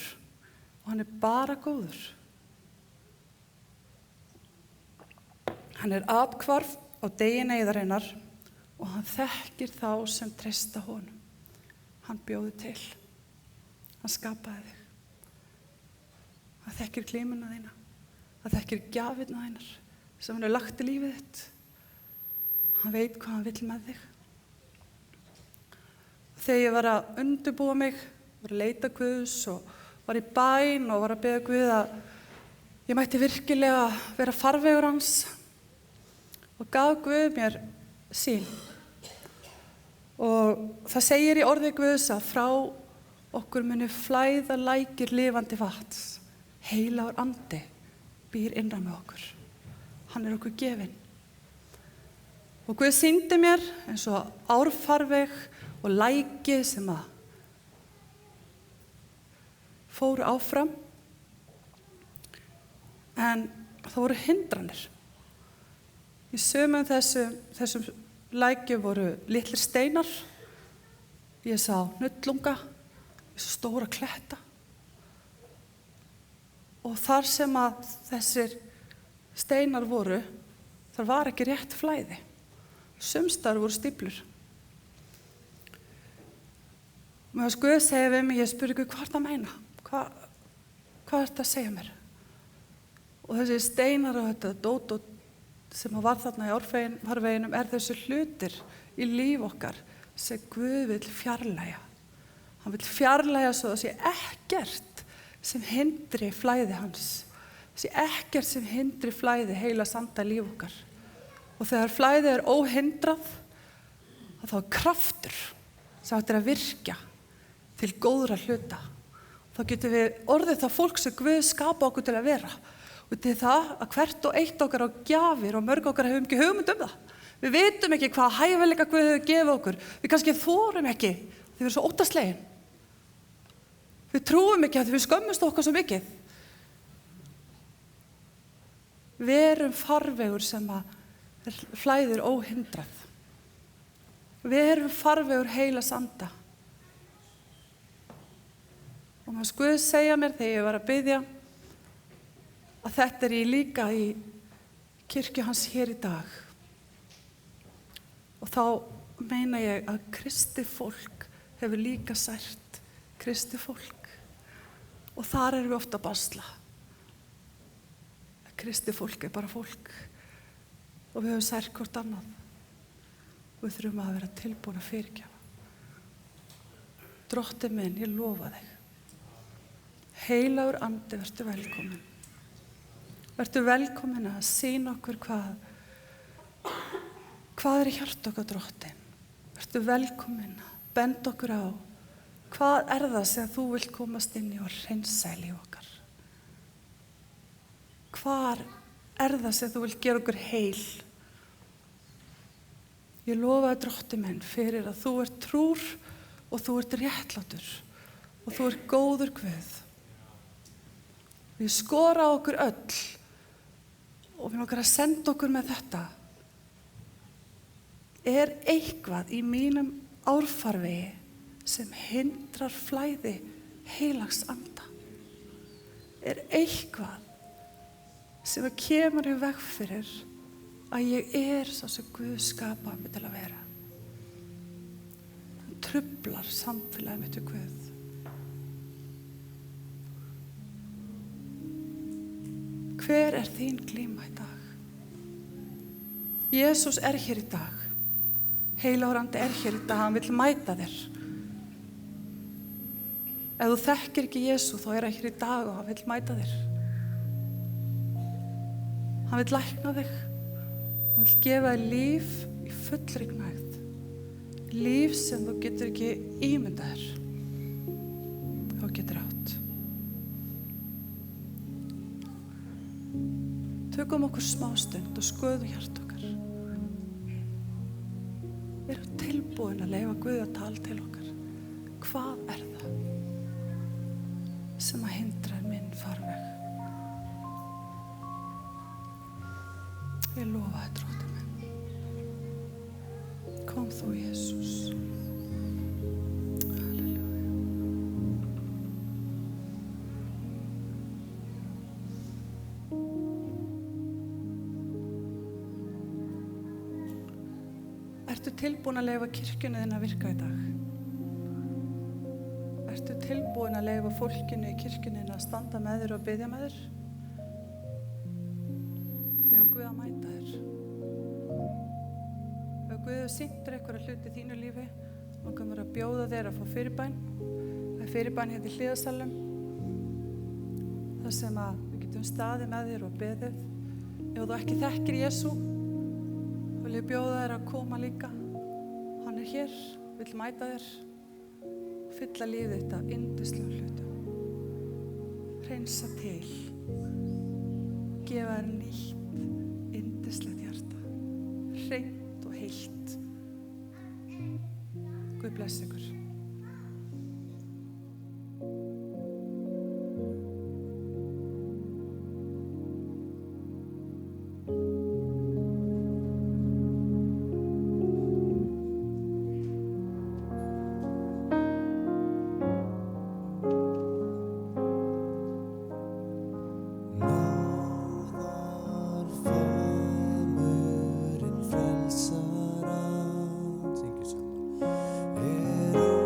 og hann bara góður. Hann athvarf á degi neyðarinnar og hann þekkir þá sem treysta honum. Hann bjóði til. Hann skapaði þig. Hann þekkir glímuna þína. Hann þekkir gjafirna þínar sem hann lagt í lífið þitt. Hann veit hvað hann vill með þig. Þegar ég var að undirbúa mig, var að leita Guðs og var í bæn og var að biðja Guð að ég mætti virkilega vera farvegur hans og gaf Guð mér sýn. Og það segir í orði Guðs að frá okkur muni flæða lækir lifandi vatns. Heilagur andi býr innra með okkur. Hann okkur gefinn. Og Guð sýndi mér eins og árfarveg og læki sem að fóru áfram. En það voru hindranir. Í sumum þessum lækjum voru litlir steinar. Ég sá hnullunga, ég sá stóra kletta. Og þar sem að þessir steinar voru, þar var ekki rétt flæði. Sums staðar voru stíflur. Meðan Guð segir við mig, ég spurði Guð, hvað það meina? Hvað þetta að segja mér? Og þessi steinar og þetta dót sem var þarna í árfarveginum þessi hlutir í líf okkar sem Guð vill fjarlægja. Hann vill fjarlægja svo það sé ekkert sem hindri flæði hans. Það sé ekkert sem hindri flæði heila sanda líf okkar. Og þegar flæði óhindrað, þá að þá er kraftur sem hægt að virkja til góðra hluta. Þá getum við orðið það fólk sem Guð skapa okkur til að vera. Og þetta er það að hvert og eitt okkar á gjafir og mörg okkar hefum ekki hugmynd það. Við vitum ekki hvað hæfileika Guð hefur gefið okkur. Við kannski þorum ekki þegar við erum svo óttaslegin. Við trúum ekki að við skömmumst okkar svo mikið. Verum farvegur sem að flæðir óhindrað. Verum farvegur heilags anda. Og maður Guð segja mér þegar ég var að biðja að þetta er ég líka í kirkju hans hér í dag. Og þá meina ég að kristið fólk hefur líka sært kristið fólk. Og þar erum við ofta að basla. Kristið fólk er bara fólk og við höfum sært hvort annað. Við þurfum að vera tilbúin að fyrirgefa. Drottinn minn, ég lofa þig. Heilagur andi, vertu velkomin. Vertu velkomin að sýna okkur hvað er í hjarta okkar, Drottinn. Vertu velkomin að benda okkur á hvað er það sem þú vilt komast inn í og hreinsa í líf okkar. Hvar er það sem þú vilt gera okkur heil? Ég lofa þér, Drottinn minn, fyrir að þú ert trúr og þú ert réttlátur og þú ert góður Guð. Við skora á okkur öll og við okkar að senda okkur með þetta. Er eitthvað í mínum árfarvegi sem hindrar flæði heilags anda? Er eitthvað sem kemur í veg fyrir að ég er sá sem Guð skapaði mig til að vera? Það truflar samfélagið mitt við Guð. Hver er þín glíma í dag? Jesús er hér í dag. Heilagur andi er hér í dag, hann vill mæta þér. Ef þú þekkir ekki Jesú, þá er hann hér í dag og hann vill mæta þér. Hann vill lækna þig. Hann vill gefa þér líf í fullri gnægð. Líf sem þú getur ekki ímyndað þér. Þú getur átt. Tökum okkur smástund og skoðum hjarta okkar. Erum tilbúin að leyfa Guð að tala til okkar. Hvað er það sem að hindra minn farveg? Ég lofa þér, Drottinn minn. Kom þú, Jesús. Halleluja. Ertu tilbúin að leyfa kirkjunni þinn að virka í dag? Ertu tilbúin að leyfa fólkinu í kirkjunni þinn að standa með þér og biðja með þér? Leyfa Guð að mæta þér. Ef Guð hefur sýnt þér einhverja hluti í þínu lífi, þá kemur að bjóða þér að fá fyrirbæn. Það er fyrirbæn hérna í hliðarsalnum. þar sem að við getum staðið með þér og beðið. Ef þú ekki þekkir Jesú, vil ég bjóða þér að koma líka. Hann er hér, vill mæta þér og fylla lífið þitt af yndislegum hlutum. Hreinsa til, gefa þér nýtt, yndislegt hjarta, hreint og heilt. Guð bless ykkur. Er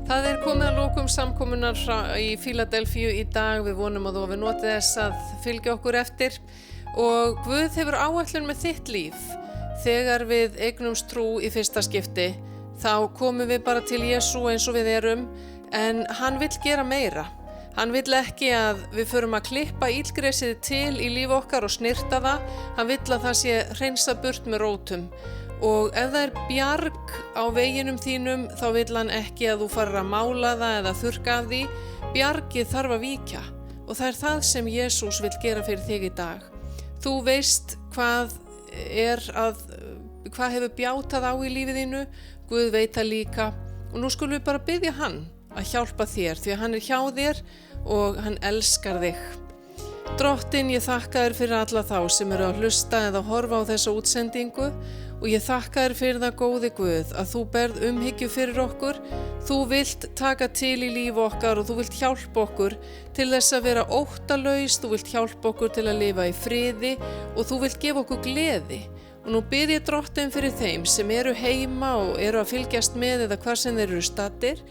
Það komið að lokum samkomunnar í Fíladelfíu í dag. Við vonum að þú hafi notið þess að fylgja okkur eftir og Guð hefur áætlun með þitt líf. Þegar við eignumst trú í fyrsta skipti, þá komum við bara til Jesú eins og við erum, en hann vill gera meira. Hann vill ekki að við förum að klippa illgresið til í líf okkar og snirta það. Hann vill að það sé hreinsað burt með rótum. Og ef það bjarg á veginum þínum, þá vill hann ekki að þú farir að mála það eða þurrka af því. Bjargið þarf að víkja og það það sem Jesús vill gera fyrir þig í dag. Þú veist hvað hefur bjátað á í lífið þínu, Guð veit það líka og nú skulum við bara biðja hann að hjálpa þér því að hann hjá þér og hann elskar þig. Drottinn, ég þakka þér fyrir alla þá sem eru að hlusta eða horfa á þessa útsendingu og ég þakka þér fyrir það, góði Guð, að þú berð umhyggju fyrir okkur. Þú vilt taka til í líf okkar og þú vilt hjálpa okkur til þess að vera óttalaus, þú vilt hjálpa okkur til að lifa í friði og þú vilt gefa okkur gleði. Og nú bið ég Drottinn fyrir þeim sem eru heima og eru að fylgjast með eða hvar sem þeir eru staddir.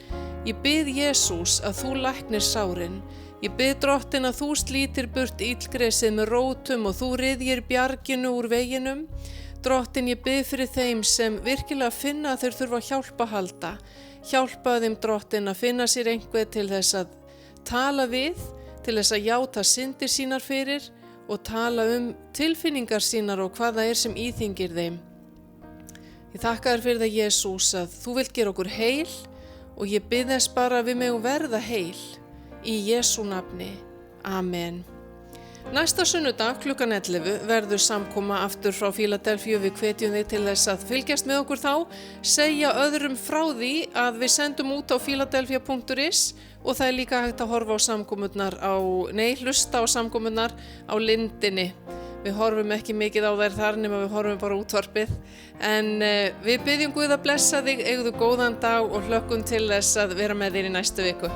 Ég bið Jesús að þú læknir sárin. Ég bið Drottinn að þú slítir burt illgresið með rótum og þú ryðjir bjarginu úr veginum. Drottinn, ég bið fyrir þeim sem virkilega finna að þeir þurfa hjálpa að halda. Hjálpa þeim, Drottinn, að finna sér einhver til þess að tala við, til þess að játa syndir sínar fyrir og tala tilfinningar sínar og hvað það sem íþyngir þeim. Ég þakka þér fyrir það, Jesús, að þú vilt gera okkur heil og ég bið þess bara að við megum verða heil. Í Jesú nafni. Amen. Næsta sunnudag klukkan 11 verður samkoma aftur frá Fíladelfíu. Við hvetjum þig til þess að fylgjast með okkur þá, segja öðrum frá því að við sendum út á filadelfia.is og það líka hægt að horfa á samkomunnar hlusta á samkomunnar á Lindinni. Við horfum ekki mikið á þær þar nema við horfum bara útvarpið. En við biðjum Guð að blessa þig, eigðu góðan dag og hlökkum til þess að vera með þér í næstu viku.